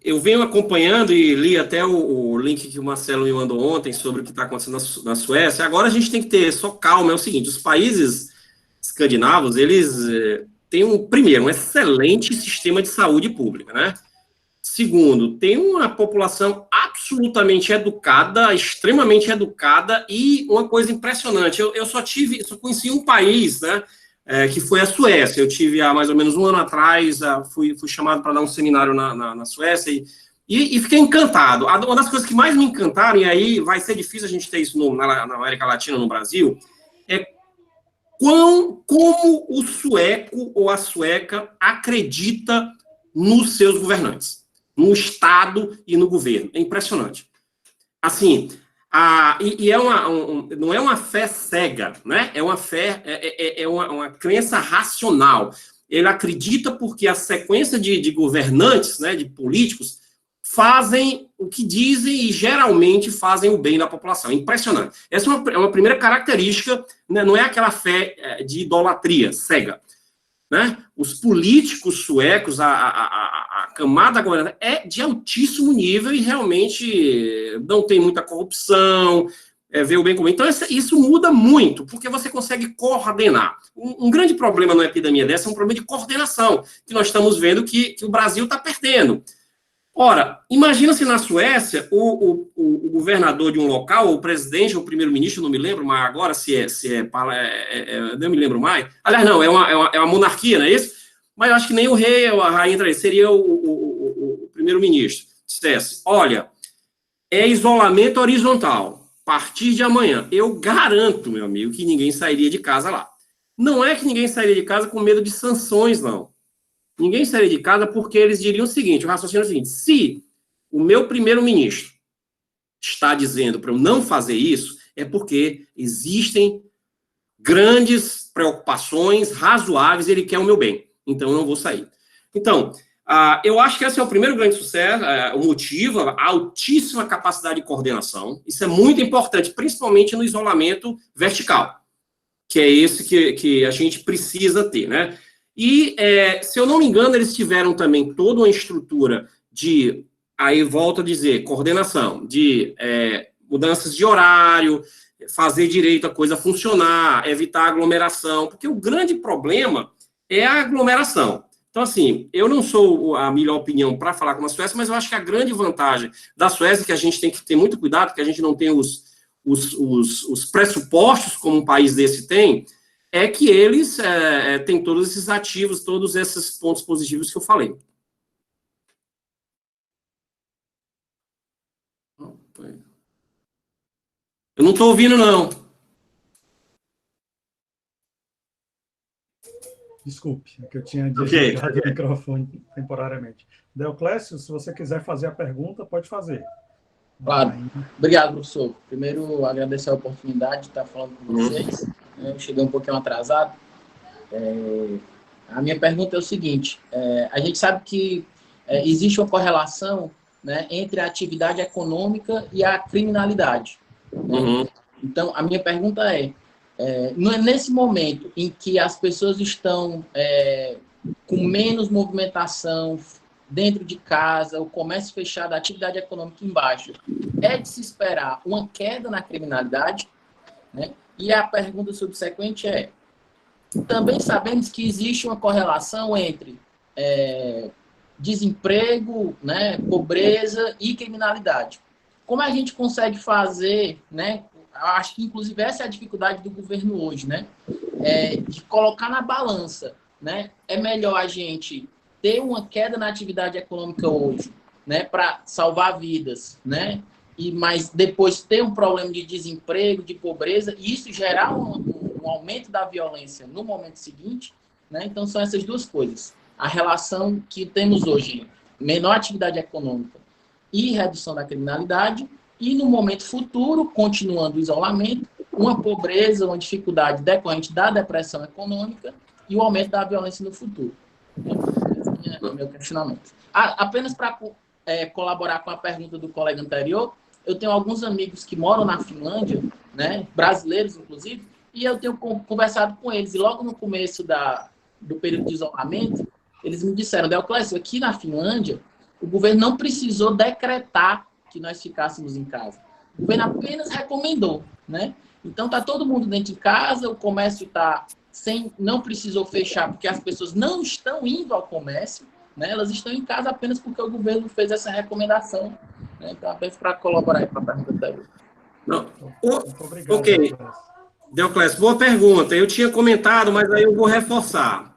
Eu venho acompanhando e li até o link que o Marcelo me mandou ontem sobre o que está acontecendo na Suécia. Agora a gente tem que ter só calma. É o seguinte, os países escandinavos, eles têm, primeiro, um excelente sistema de saúde pública, né? Segundo, tem uma população absolutamente educada, extremamente educada, e uma coisa impressionante, eu só conheci um país, né, que foi a Suécia. Eu tive há mais ou menos um ano atrás, fui chamado para dar um seminário na Suécia e fiquei encantado. Uma das coisas que mais me encantaram, e aí vai ser difícil a gente ter isso na América Latina, no Brasil, é como o sueco ou a sueca acredita nos seus governantes, no Estado e no governo. É impressionante. Assim, não é uma fé cega, né? É uma fé, uma crença racional. Ele acredita porque a sequência de governantes, né, de políticos, fazem o que dizem e geralmente fazem o bem da população. É impressionante. Essa é uma primeira característica, né? Não é aquela fé de idolatria cega, né? Os políticos suecos, a camada governamental é de altíssimo nível e realmente não tem muita corrupção, vê o bem comum. Então, isso muda muito, porque você consegue coordenar. Um grande problema numa epidemia dessa é um problema de coordenação, que nós estamos vendo que o Brasil está perdendo. Ora, imagina se na Suécia o governador de um local, ou o presidente, ou o primeiro-ministro, não me lembro mais agora não me lembro mais. Aliás, não, é uma monarquia, não é isso? Mas eu acho que nem o rei ou a rainha entra aí, seria o primeiro-ministro. Dissesse, olha, é isolamento horizontal. A partir de amanhã, eu garanto, meu amigo, que ninguém sairia de casa lá. Não é que ninguém sairia de casa com medo de sanções, não. Ninguém sairia de casa porque eles diriam o seguinte, o raciocínio é o seguinte, se o meu primeiro-ministro está dizendo para eu não fazer isso, é porque existem grandes preocupações razoáveis, ele quer o meu bem. então eu não vou sair. Então, eu acho que esse é o primeiro grande sucesso, o motivo, a altíssima capacidade de coordenação. Isso é muito importante, principalmente no isolamento vertical, que é esse que a gente precisa ter, né? E, se eu não me engano, eles tiveram também toda uma estrutura de, aí volto a dizer, coordenação, de mudanças de horário, fazer direito a coisa funcionar, evitar aglomeração, porque o grande problema é a aglomeração. Então, assim, eu não sou a melhor opinião para falar com a Suécia, mas eu acho que a grande vantagem da Suécia, que a gente tem que ter muito cuidado, porque a gente não tem os pressupostos como um país desse tem, é que eles têm todos esses ativos, todos esses pontos positivos que eu falei. Eu não estou ouvindo, não. Desculpe, é que eu tinha desligado o microfone temporariamente. Deoclésio, se você quiser fazer a pergunta, pode fazer. Claro. Obrigado, professor. Primeiro, agradecer a oportunidade de estar falando com vocês. Eu cheguei um pouquinho atrasado. A minha pergunta é o seguinte: a gente sabe que existe uma correlação, né, entre a atividade econômica e a criminalidade. Né? Então, a minha pergunta nesse momento em que as pessoas estão com menos movimentação dentro de casa, o comércio fechado, a atividade econômica embaixo, é de se esperar uma queda na criminalidade? Né? E a pergunta subsequente também sabemos que existe uma correlação entre desemprego, né, pobreza e criminalidade. Como a gente consegue fazer, né? Acho que, inclusive, essa é a dificuldade do governo hoje, né? De colocar na balança, né? É melhor a gente ter uma queda na atividade econômica hoje, né? Para salvar vidas, né? Mas depois ter um problema de desemprego, de pobreza, e isso gerar um aumento da violência no momento seguinte, né? Então, são essas duas coisas. A relação que temos hoje, menor atividade econômica e redução da criminalidade, e no momento futuro, continuando o isolamento, uma pobreza, uma dificuldade decorrente da depressão econômica e o aumento da violência no futuro. Esse é o meu questionamento. Apenas para colaborar com a pergunta do colega anterior, eu tenho alguns amigos que moram na Finlândia, né, brasileiros inclusive, e eu tenho conversado com eles, e logo no começo do período de isolamento, eles me disseram: Deoclésio, aqui na Finlândia, o governo não precisou decretar que nós ficássemos em casa. O governo apenas recomendou, né? Então, está todo mundo dentro de casa, o comércio não precisou fechar, porque as pessoas não estão indo ao comércio, né? Elas estão em casa apenas porque o governo fez essa recomendação. Né? Então, apenas para colaborar aí para a pergunta anterior. Obrigado, ok. Deoclésio, boa pergunta. Eu tinha comentado, mas aí eu vou reforçar.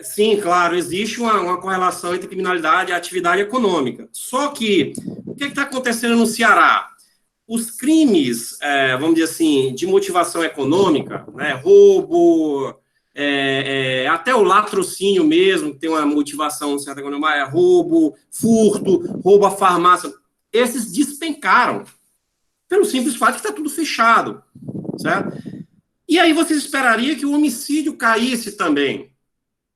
Sim, claro, existe uma correlação entre criminalidade e atividade econômica. Só que, o que está acontecendo no Ceará? Os crimes, vamos dizer assim, de motivação econômica, né, roubo, até o latrocínio mesmo, que tem uma motivação certa econômica, roubo, furto, roubo à farmácia, esses despencaram, pelo simples fato de que está tudo fechado, certo? E aí você esperaria que o homicídio caísse também.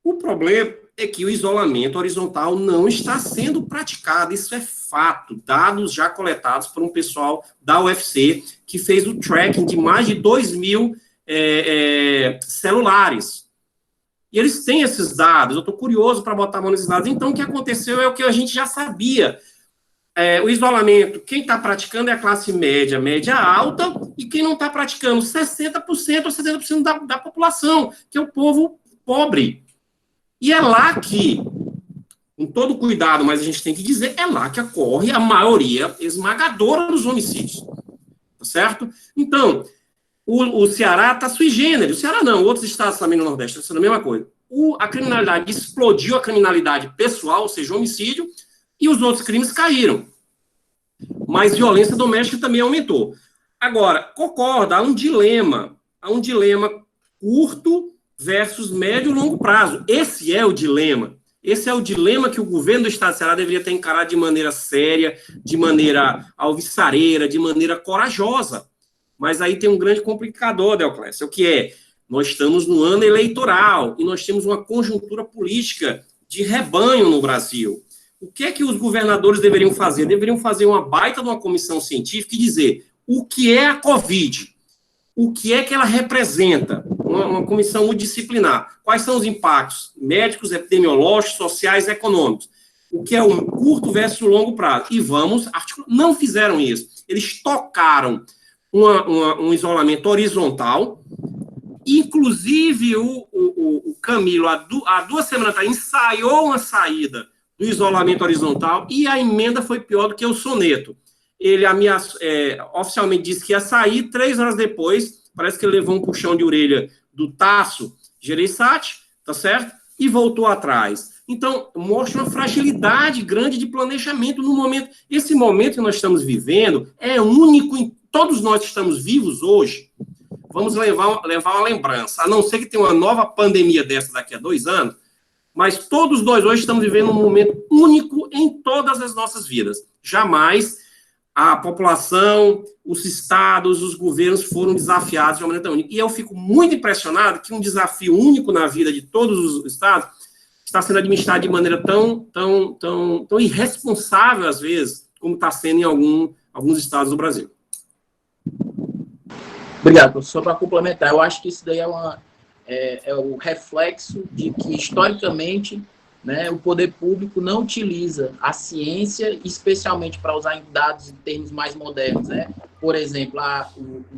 O problema é que o isolamento horizontal não está sendo praticado, isso é fato, dados já coletados por um pessoal da UFC, que fez o tracking de mais de 2.000 celulares. E eles têm esses dados, eu estou curioso para botar a mão nesses dados. Então, o que aconteceu é o que a gente já sabia. O isolamento, quem está praticando é a classe média, média alta, e quem não está praticando, 60% ou 70% da população, que é o povo pobre. E é lá que, com todo cuidado, mas a gente tem que dizer, é lá que ocorre a maioria esmagadora dos homicídios. Tá certo? Então, o Ceará está sui generis. O Ceará não, outros estados também no Nordeste estão sendo a mesma coisa. A criminalidade explodiu, a criminalidade pessoal, ou seja, homicídio, e os outros crimes caíram. Mas violência doméstica também aumentou. Agora, concorda, há um dilema curto versus médio e longo prazo. Esse é o dilema. Esse é o dilema que o governo do estado do Ceará deveria ter encarado de maneira séria, de maneira alvissareira, de maneira corajosa. Mas aí tem um grande complicador, Deoclésio, que Nós estamos no ano eleitoral e nós temos uma conjuntura política de rebanho no Brasil. O que é que os governadores deveriam fazer? Deveriam fazer uma baita de uma comissão científica e dizer o que é a Covid, o que é que ela representa, uma comissão multidisciplinar, quais são os impactos médicos, epidemiológicos, sociais e econômicos, o que é o curto versus o longo prazo. E vamos articular. Não fizeram isso. Eles tocaram um isolamento horizontal. Inclusive, o Camilo, há 2 semanas atrás, ensaiou uma saída do isolamento horizontal e a emenda foi pior do que o soneto. Ele oficialmente disse que ia sair, 3 horas depois, parece que ele levou um puxão de orelha do Tasso Gereissati, tá certo? E voltou atrás. Então, mostra uma fragilidade grande de planejamento no momento. Esse momento que nós estamos vivendo é único em todos nós que estamos vivos hoje. Vamos levar uma lembrança, a não ser que tenha uma nova pandemia dessa daqui a 2 anos, mas todos nós hoje estamos vivendo um momento único em todas as nossas vidas. Jamais a população, os estados, os governos foram desafiados de uma maneira tão única. E eu fico muito impressionado que um desafio único na vida de todos os estados está sendo administrado de maneira tão irresponsável, às vezes, como está sendo em alguns estados do Brasil. Obrigado, professor. Para complementar, eu acho que isso daí é o reflexo de que, historicamente, né, o poder público não utiliza a ciência, especialmente para usar em dados em termos mais modernos. Né? Por exemplo,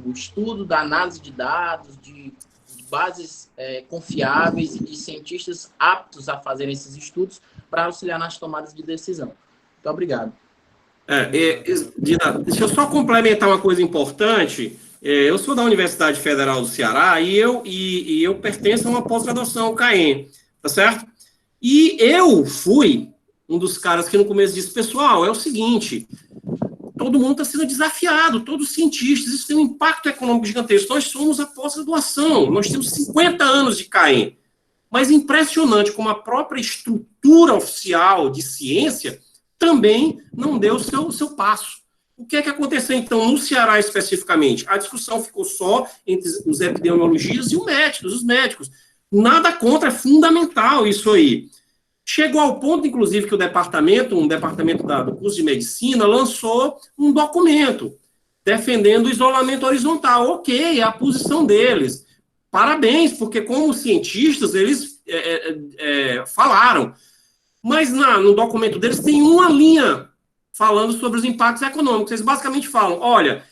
o estudo da análise de dados, de bases confiáveis e de cientistas aptos a fazer esses estudos para auxiliar nas tomadas de decisão. Muito obrigado. Dina, deixa eu só complementar uma coisa importante. Eu sou da Universidade Federal do Ceará e eu pertenço a uma pós-graduação, o CAEM, tá certo? E eu fui um dos caras que no começo disse, pessoal, é o seguinte, todo mundo está sendo desafiado, todos os cientistas, isso tem um impacto econômico gigantesco. Nós somos a pós-graduação, nós temos 50 anos de CAEM. Mas é impressionante como a própria estrutura oficial de ciência também não deu o seu passo. O que é que aconteceu, então, no Ceará especificamente? A discussão ficou só entre os epidemiologistas e os médicos. Nada contra, é fundamental isso aí. Chegou ao ponto, inclusive, que um departamento do curso de medicina lançou um documento defendendo o isolamento horizontal. Ok, é a posição deles. Parabéns, porque como cientistas, eles falaram. Mas no documento deles tem uma linha falando sobre os impactos econômicos. Eles basicamente falam, olha,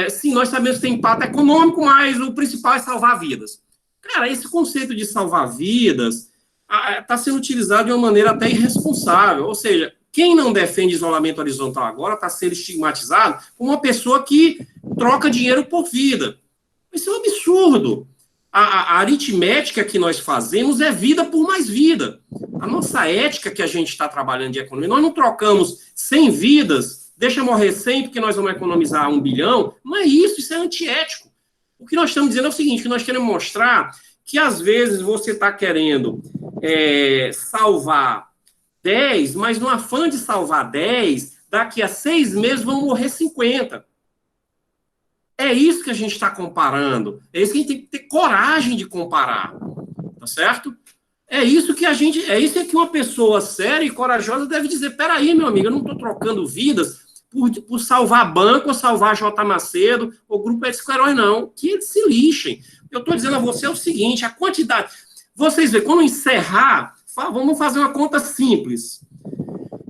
sim, nós sabemos que tem impacto econômico, mas o principal é salvar vidas. Cara, esse conceito de salvar vidas está sendo utilizado de uma maneira até irresponsável. Ou seja, quem não defende isolamento horizontal agora está sendo estigmatizado como uma pessoa que troca dinheiro por vida. Isso é um absurdo. A aritmética que nós fazemos é vida por mais vida. A nossa ética que a gente está trabalhando de economia, nós não trocamos 100 vidas, deixa morrer 100 porque nós vamos economizar 1 bilhão. Não é isso, isso é antiético. O que nós estamos dizendo é o seguinte, que nós queremos mostrar que às vezes você está querendo salvar 10, mas no afã de salvar 10, daqui a 6 meses vão morrer 50. É isso que a gente está comparando. É isso que a gente tem que ter coragem de comparar. Tá certo? É isso que que uma pessoa séria e corajosa deve dizer. Peraí, meu amigo, eu não estou trocando vidas por salvar banco, ou salvar J. Macedo, ou Grupo Ético-Herói, não. Que eles se lixem. Eu estou dizendo a você o seguinte, a quantidade... Vocês veem, quando encerrar, vamos fazer uma conta simples.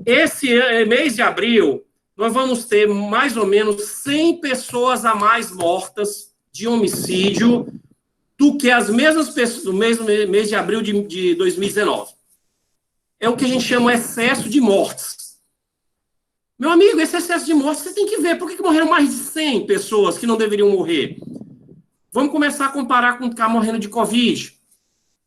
Esse mês de abril, nós vamos ter mais ou menos 100 pessoas a mais mortas de homicídio do que as mesmas pessoas no mês de abril de 2019. É o que a gente chama excesso de mortes. Meu amigo, esse excesso de mortes você tem que ver. Por que morreram mais de 100 pessoas que não deveriam morrer? Vamos começar a comparar com ficar morrendo de Covid,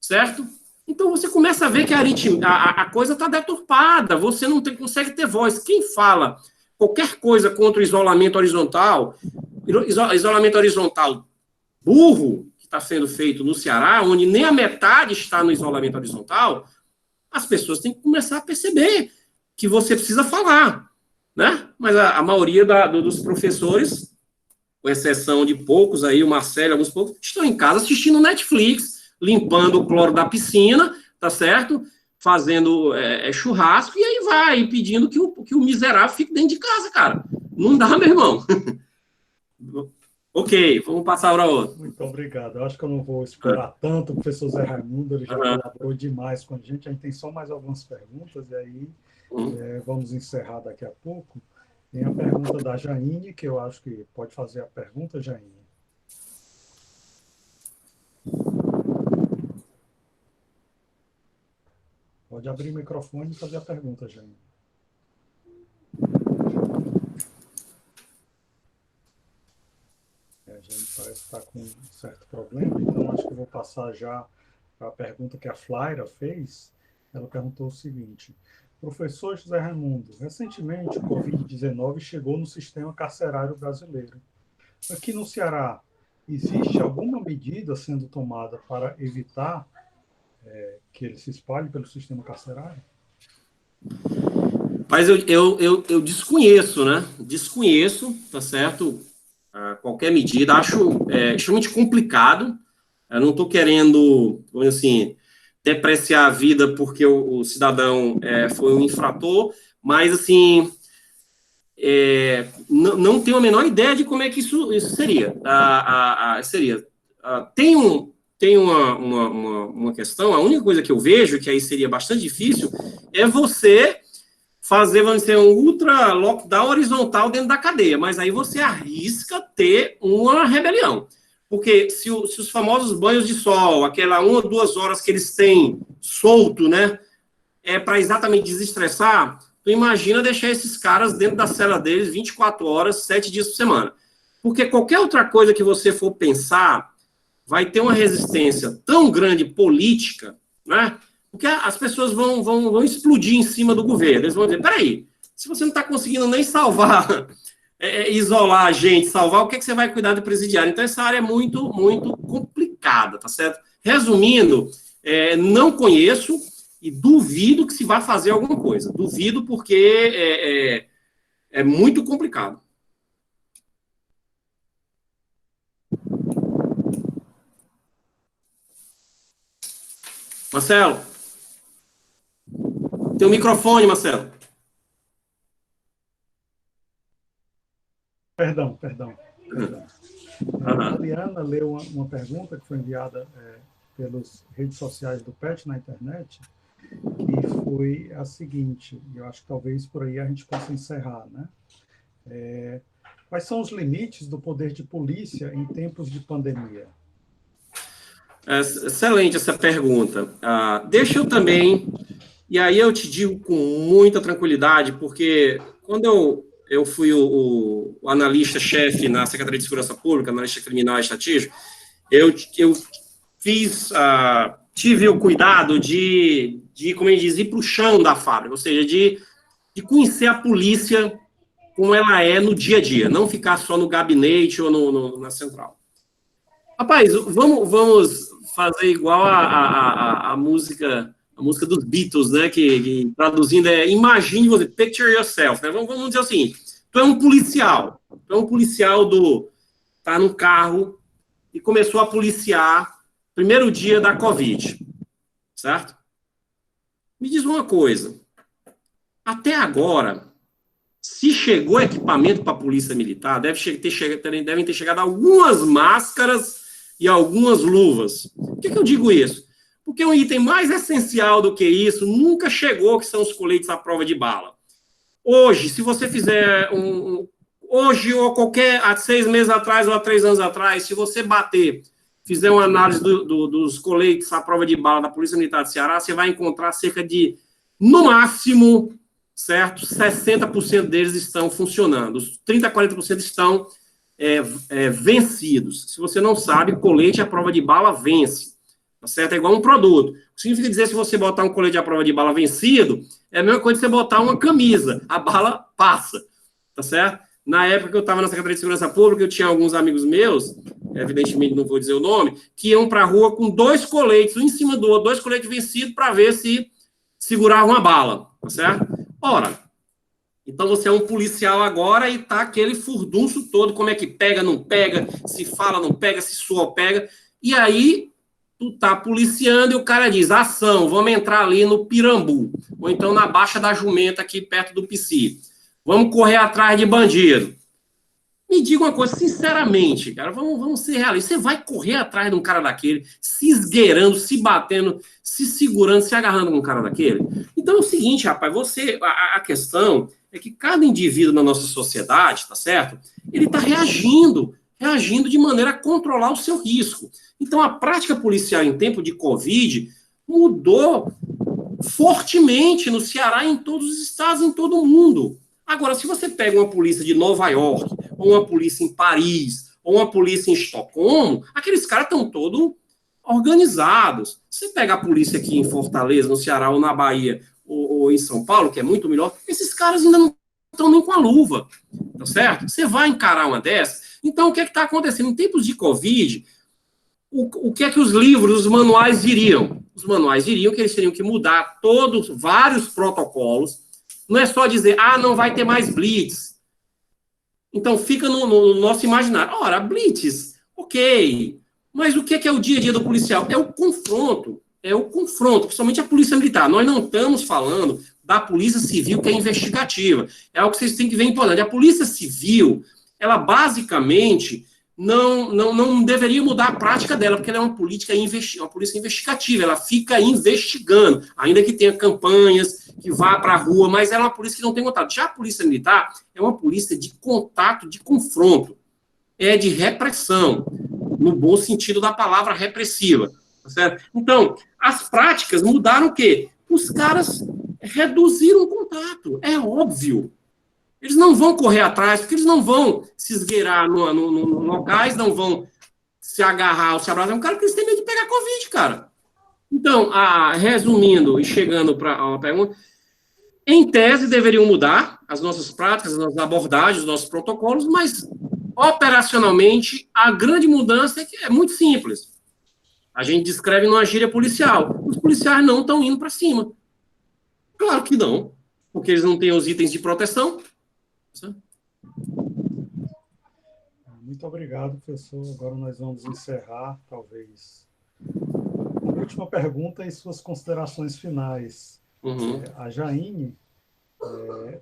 certo? Então você começa a ver que a coisa está deturpada, você não consegue ter voz. Quem fala qualquer coisa contra o isolamento horizontal burro, que está sendo feito no Ceará, onde nem a metade está no isolamento horizontal, as pessoas têm que começar a perceber que você precisa falar, né? Mas a maioria dos professores com exceção de poucos aí, o Marcelo, alguns poucos, estão em casa assistindo Netflix, limpando o cloro da piscina, tá certo? Fazendo churrasco, e aí vai pedindo que o miserável fique dentro de casa, cara. Não dá, meu irmão. Ok, vamos passar para outro. Muito obrigado. Eu acho que eu não vou esperar tanto o professor Zé Raimundo, ele já colaborou demais com a gente tem só mais algumas perguntas, e aí vamos encerrar daqui a pouco. Tem a pergunta da Jaine, que eu acho que pode fazer a pergunta, Jaine. Pode abrir o microfone e fazer a pergunta, Jaine. A gente parece que está com um certo problema, então acho que eu vou passar já para a pergunta que a Flaira fez. Ela perguntou o seguinte: professor José Raimundo, recentemente o Covid-19 chegou no sistema carcerário brasileiro. Aqui no Ceará, existe alguma medida sendo tomada para evitar que ele se espalhe pelo sistema carcerário? Mas eu desconheço, né? Desconheço, tá certo? Qualquer medida, acho extremamente complicado. Eu não estou querendo, assim, depreciar a vida porque o cidadão foi um infrator, mas, assim, não tenho a menor ideia de como é que isso seria. Tem uma questão, a única coisa que eu vejo, que aí seria bastante difícil, é você fazer, vamos dizer, um ultra lockdown horizontal dentro da cadeia, mas aí você arrisca ter uma rebelião. Porque se os famosos banhos de sol, aquela 1 ou 2 horas que eles têm solto, né, para exatamente desestressar, tu imagina deixar esses caras dentro da cela deles 24 horas, 7 dias por semana. Porque qualquer outra coisa que você for pensar vai ter uma resistência tão grande política, né? Porque as pessoas vão explodir em cima do governo. Eles vão dizer, peraí, se você não está conseguindo nem salvar, isolar a gente, salvar, o que você vai cuidar do presidiário? Então, essa área é muito, muito complicada, tá certo? Resumindo, não conheço e duvido que se vá fazer alguma coisa. Duvido porque é muito complicado. Marcelo. Tem um microfone, Marcelo. Perdão. A Adriana leu uma pergunta que foi enviada pelas redes sociais do PET na internet, que foi a seguinte, e eu acho que talvez por aí a gente possa encerrar, né? Quais são os limites do poder de polícia em tempos de pandemia? Excelente essa pergunta. Deixa eu também, e aí eu te digo com muita tranquilidade, porque quando eu fui o analista-chefe na Secretaria de Segurança Pública, analista criminal e estatístico, eu tive o cuidado de como ele diz, ir para o chão da fábrica, ou seja, de conhecer a polícia como ela é no dia a dia, não ficar só no gabinete ou na central. Rapaz, vamos fazer igual a música dos Beatles, né, que traduzindo imagine você, picture yourself, né, vamos dizer o seguinte, tu é um policial tá num carro e começou a policiar primeiro dia da Covid, certo? Me diz uma coisa, até agora, se chegou equipamento para a polícia militar, devem ter chegado algumas máscaras e algumas luvas. Por que eu digo isso? Porque um item mais essencial do que isso nunca chegou, que são os coletes à prova de bala. Hoje, se você fizer hoje ou há 6 meses atrás ou há 3 anos atrás, se você fizer uma análise dos coletes à prova de bala da Polícia Militar do Ceará, você vai encontrar cerca de, no máximo, certo, 60% deles estão funcionando. Os 30% a 40% estão vencidos. Se você não sabe, colete à prova de bala vence. Tá certo? É igual um produto. O que significa dizer, se você botar um colete à prova de bala vencido, é a mesma coisa que você botar uma camisa. A bala passa. Tá certo? Na época que eu estava na Secretaria de Segurança Pública, eu tinha alguns amigos meus, evidentemente não vou dizer o nome, que iam para a rua com 2 coletes, um em cima do outro, 2 coletes vencidos para ver se seguravam a bala. Tá certo? Ora, Então você é um policial agora e tá aquele furdunço todo, como é que pega, não pega, se fala, não pega, se soa, pega. E aí tu tá policiando e o cara diz, ação, vamos entrar ali no Pirambu, ou então na Baixa da Jumenta, aqui perto do PC. Vamos correr atrás de bandido. Me diga uma coisa, sinceramente, cara, vamos ser realistas. Você vai correr atrás de um cara daquele, se esgueirando, se batendo, se segurando, se agarrando com um cara daquele? Então é o seguinte, rapaz, a questão é que cada indivíduo na nossa sociedade, tá certo? Ele tá reagindo de maneira a controlar o seu risco. Então a prática policial em tempo de Covid mudou fortemente no Ceará, em todos os estados, em todo o mundo. Agora, se você pega uma polícia de Nova York, ou uma polícia em Paris, ou uma polícia em Estocolmo, aqueles caras estão todos organizados. Você pega a polícia aqui em Fortaleza, no Ceará, ou na Bahia, ou em São Paulo, que é muito melhor, esses caras ainda não estão nem com a luva, tá certo? Você vai encarar uma dessas. Então, o que é que está acontecendo? Em tempos de Covid, o que é que os livros, os manuais diriam? Os manuais diriam que eles teriam que mudar vários protocolos. Não é só dizer, não vai ter mais blitz. Então, fica no nosso imaginário. Ora, blitz, ok. Mas o que é o dia a dia do policial? É o confronto, principalmente a polícia militar. Nós não estamos falando da polícia civil, que é investigativa. É algo que vocês têm que ver importante. A polícia civil, ela basicamente não deveria mudar a prática dela, porque ela é uma polícia investigativa, ela fica investigando, ainda que tenha campanhas, que vá para a rua, mas ela é uma polícia que não tem contato. Já a polícia militar é uma polícia de contato, de confronto, é de repressão, no bom sentido da palavra repressiva, tá certo? Então, as práticas mudaram o quê? Os caras reduziram o contato, é óbvio. Eles não vão correr atrás, porque eles não vão se esgueirar no locais, não vão se agarrar ou se abraçar. É um cara que eles têm medo de pegar Covid, cara. Então, resumindo e chegando para a pergunta, em tese deveriam mudar as nossas práticas, as nossas abordagens, os nossos protocolos, mas operacionalmente a grande mudança é muito simples. A gente descreve numa gíria policial. Os policiais não estão indo para cima. Claro que não, porque eles não têm os itens de proteção. Muito obrigado, professor. Agora nós vamos encerrar, talvez, a última pergunta e suas considerações finais. Uhum. A Jaine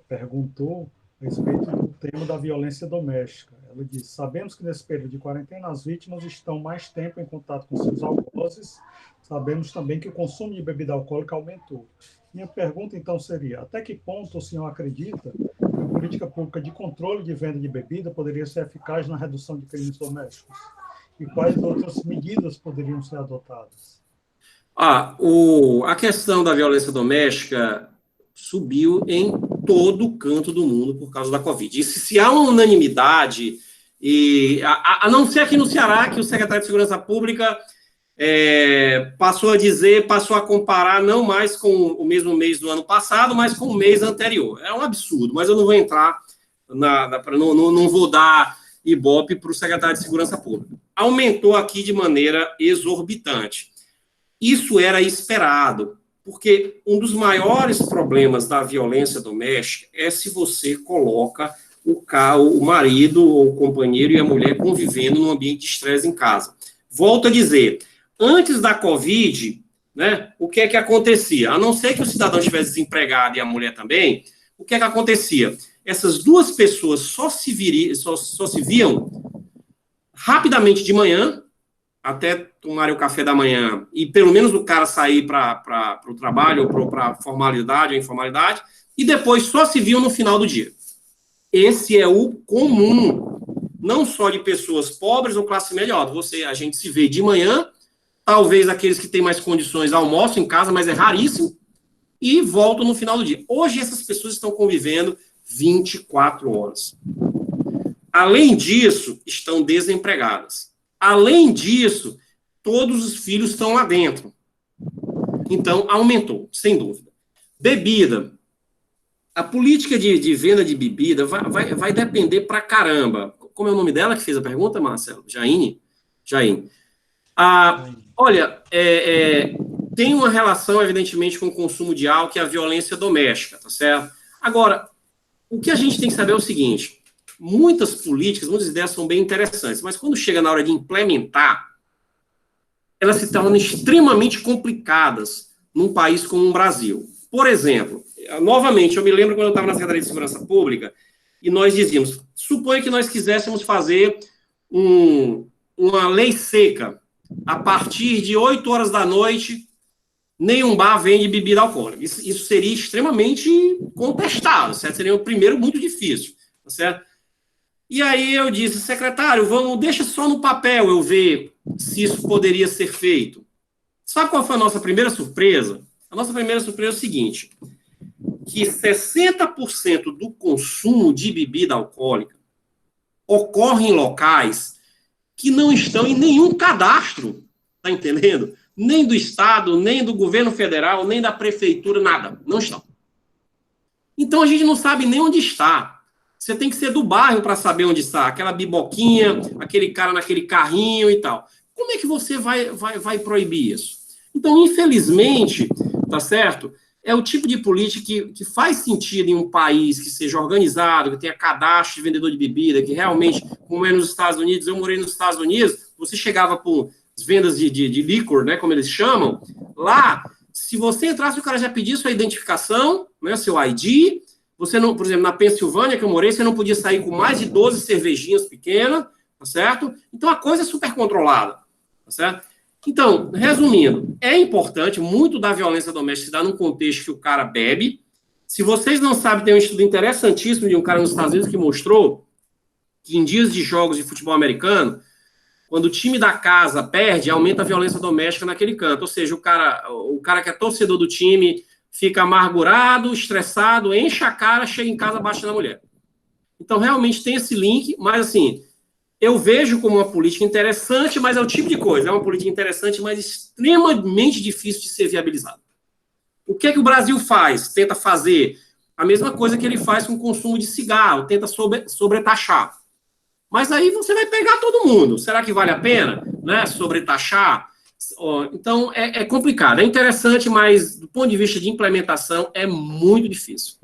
perguntou a respeito do tema da violência doméstica. Ela disse, sabemos que nesse período de quarentena as vítimas estão mais tempo em contato com seus algozes, sabemos também que o consumo de bebida alcoólica aumentou. Minha pergunta, então, seria, até que ponto o senhor acredita que a política pública de controle de venda de bebida poderia ser eficaz na redução de crimes domésticos? E quais outras medidas poderiam ser adotadas? A questão da violência doméstica subiu em todo canto do mundo por causa da Covid. E se há uma unanimidade, a não ser aqui no Ceará, que o secretário de Segurança Pública passou a comparar não mais com o mesmo mês do ano passado, mas com o mês anterior. É um absurdo, mas eu não vou entrar, não vou dar ibope para o secretário de Segurança Pública. Aumentou aqui de maneira exorbitante. Isso era esperado, porque um dos maiores problemas da violência doméstica é se você coloca o marido ou o companheiro e a mulher convivendo num ambiente de estresse em casa. Volto a dizer, antes da Covid, né, o que é que acontecia? A não ser que o cidadão estivesse desempregado e a mulher também, o que é que acontecia? Essas duas pessoas só se viam rapidamente de manhã, até tomarem o café da manhã, e pelo menos o cara sair para o trabalho, ou para a formalidade ou informalidade, e depois só se viam no final do dia. Esse é o comum, não só de pessoas pobres ou classe média alta. A gente se vê de manhã, talvez aqueles que têm mais condições almoçam em casa, mas é raríssimo, e voltam no final do dia. Hoje essas pessoas estão convivendo 24 horas. Além disso, estão desempregadas. Além disso, todos os filhos estão lá dentro. Então, aumentou, sem dúvida. Bebida. A política de venda de bebida vai depender pra caramba. Como é o nome dela que fez a pergunta, Marcelo? Jaine? Olha, tem uma relação, evidentemente, com o consumo de álcool e a violência doméstica, tá certo? Agora, o que a gente tem que saber é o seguinte, muitas políticas, muitas ideias são bem interessantes, mas quando chega na hora de implementar, elas se tornam extremamente complicadas num país como o Brasil. Por exemplo, novamente, eu me lembro quando eu estava na Secretaria de Segurança Pública, e nós dizíamos, suponha que nós quiséssemos fazer uma lei seca, a partir de 8 horas da noite, nenhum bar vende bebida alcoólica. Isso seria extremamente contestável, certo? Seria, primeiro, muito difícil, tá certo? E aí eu disse, secretário, deixa só no papel eu ver se isso poderia ser feito. Sabe qual foi a nossa primeira surpresa? A nossa primeira surpresa é o seguinte, que 60% do consumo de bebida alcoólica ocorre em locais que não estão em nenhum cadastro, tá entendendo? Nem do Estado, nem do governo federal, nem da prefeitura, nada, não estão. Então a gente não sabe nem onde está. Você tem que ser do bairro para saber onde está, aquela biboquinha, aquele cara naquele carrinho e tal. Como é que você vai proibir isso? Então, infelizmente, tá certo? É o tipo de política que faz sentido em um país que seja organizado, que tenha cadastro de vendedor de bebida, que realmente, como é nos Estados Unidos, eu morei nos Estados Unidos, você chegava por vendas de licor, né, como eles chamam, lá, se você entrasse, o cara já pedia sua identificação, né, seu ID, você não, por exemplo, na Pensilvânia, que eu morei, você não podia sair com mais de 12 cervejinhas pequenas, tá certo? Então, a coisa é super controlada, tá certo? Então, resumindo, é importante, muito da violência doméstica se dá num contexto que o cara bebe. Se vocês não sabem, tem um estudo interessantíssimo de um cara nos Estados Unidos que mostrou que em dias de jogos de futebol americano, quando o time da casa perde, aumenta a violência doméstica naquele canto. Ou seja, o cara que é torcedor do time fica amargurado, estressado, enche a cara, chega em casa, bate na mulher. Então, realmente tem esse link, mas assim, eu vejo como uma política interessante, mas é o tipo de coisa, é uma política interessante, mas extremamente difícil de ser viabilizada. O que é que o Brasil faz? Tenta fazer a mesma coisa que ele faz com o consumo de cigarro, tenta sobretaxar. Mas aí você vai pegar todo mundo. Será que vale a pena, né, sobretaxar? Então, é complicado. É interessante, mas do ponto de vista de implementação, é muito difícil.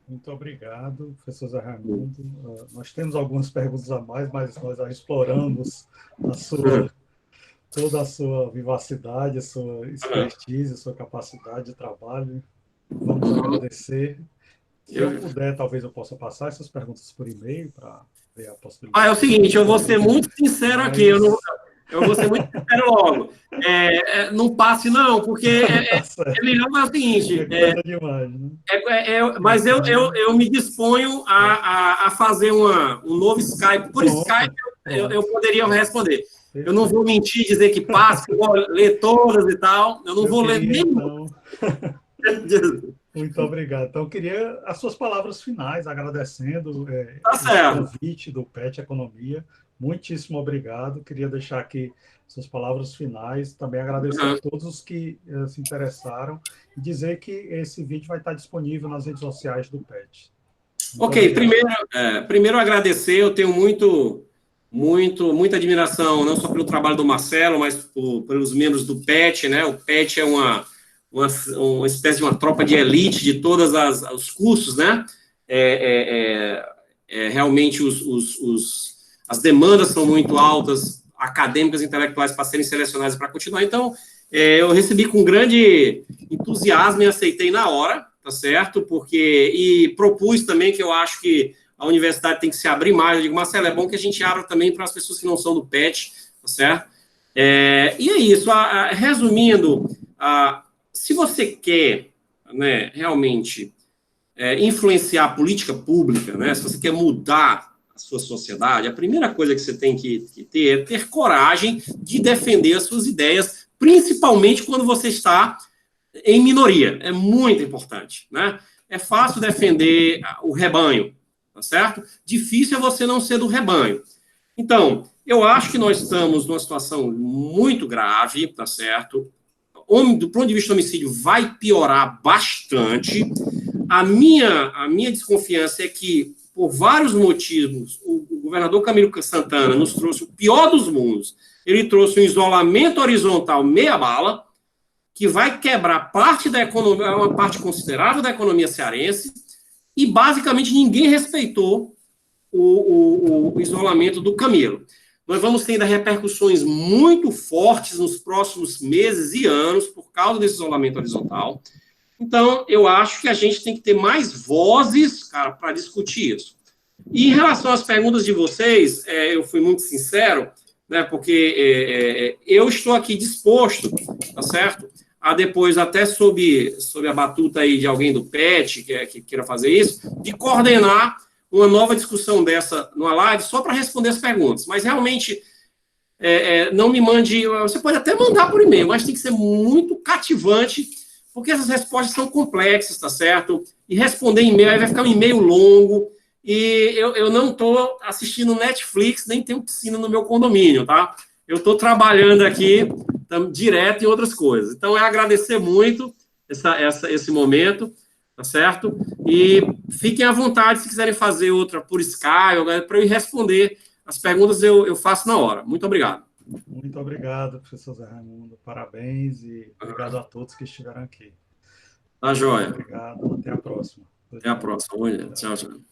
Muito obrigado, professor Zé Raimundo. Nós temos algumas perguntas a mais, mas nós já exploramos toda a sua vivacidade, a sua expertise, a sua capacidade de trabalho. Vamos agradecer. Se eu puder, talvez eu possa passar essas perguntas por e-mail para ver a possibilidade. É o seguinte, eu vou ser muito sincero aqui, eu vou ser muito sincero logo. Não passe, não, porque é melhor é o seguinte. Demais, né? Mas eu me disponho a fazer um novo Skype. Por Skype, eu poderia responder. Eu não vou mentir, dizer que passe, vou ler todas e tal. Eu não vou ler nenhum. Então... Muito obrigado. Então, eu queria as suas palavras finais, agradecendo o convite do PET Economia. Muitíssimo obrigado. Queria deixar aqui suas palavras finais. Também agradecer a todos os que se interessaram e dizer que esse vídeo vai estar disponível nas redes sociais do PET. Ok, primeiro agradecer. Eu tenho muita admiração, não só pelo trabalho do Marcelo, mas pelos membros do PET, né? O PET é uma espécie de uma tropa de elite de todos os cursos, né? Realmente as demandas são muito altas, acadêmicas e intelectuais, para serem selecionadas para continuar. Então, eu recebi com grande entusiasmo e aceitei na hora, tá certo? E propus também que eu acho que a universidade tem que se abrir mais. Eu digo, Marcelo, é bom que a gente abra também para as pessoas que não são do PET, tá certo? E é isso. Resumindo, se você quer, né, realmente influenciar a política pública, né, se você quer mudar a sua sociedade, a primeira coisa que você tem que ter é ter coragem de defender as suas ideias, principalmente quando você está em minoria. É muito importante, né? É fácil defender o rebanho, tá certo? Difícil é você não ser do rebanho. Então, eu acho que nós estamos numa situação muito grave, tá certo? Do ponto de vista do homicídio, vai piorar bastante. A minha desconfiança é que, por vários motivos, o governador Camilo Santana nos trouxe o pior dos mundos. Ele trouxe um isolamento horizontal meia bala, que vai quebrar parte da economia, uma parte considerável da economia cearense, e basicamente ninguém respeitou o isolamento do camelo. Nós vamos ter ainda repercussões muito fortes nos próximos meses e anos por causa desse isolamento horizontal. Então, eu acho que a gente tem que ter mais vozes, cara, para discutir isso. E em relação às perguntas de vocês, eu fui muito sincero, né, porque eu estou aqui disposto, tá certo? A depois, até sob a batuta aí de alguém do PET, que queira fazer isso, de coordenar uma nova discussão dessa numa live só para responder as perguntas. Mas realmente, não me mande. Você pode até mandar por e-mail, mas tem que ser muito cativante, porque essas respostas são complexas, tá certo? E responder e-mail, aí vai ficar um e-mail longo, e eu não estou assistindo Netflix, nem tenho piscina no meu condomínio, tá? Eu estou trabalhando aqui direto em outras coisas. Então, é agradecer muito esse momento, tá certo? E fiquem à vontade se quiserem fazer outra por Skype, para eu responder as perguntas, eu faço na hora. Muito obrigado. Muito obrigado, professor Zé Raimundo. Parabéns e obrigado a todos que estiveram aqui. Tá joia. Obrigado. Até a próxima. Até a próxima. Tchau, tchau.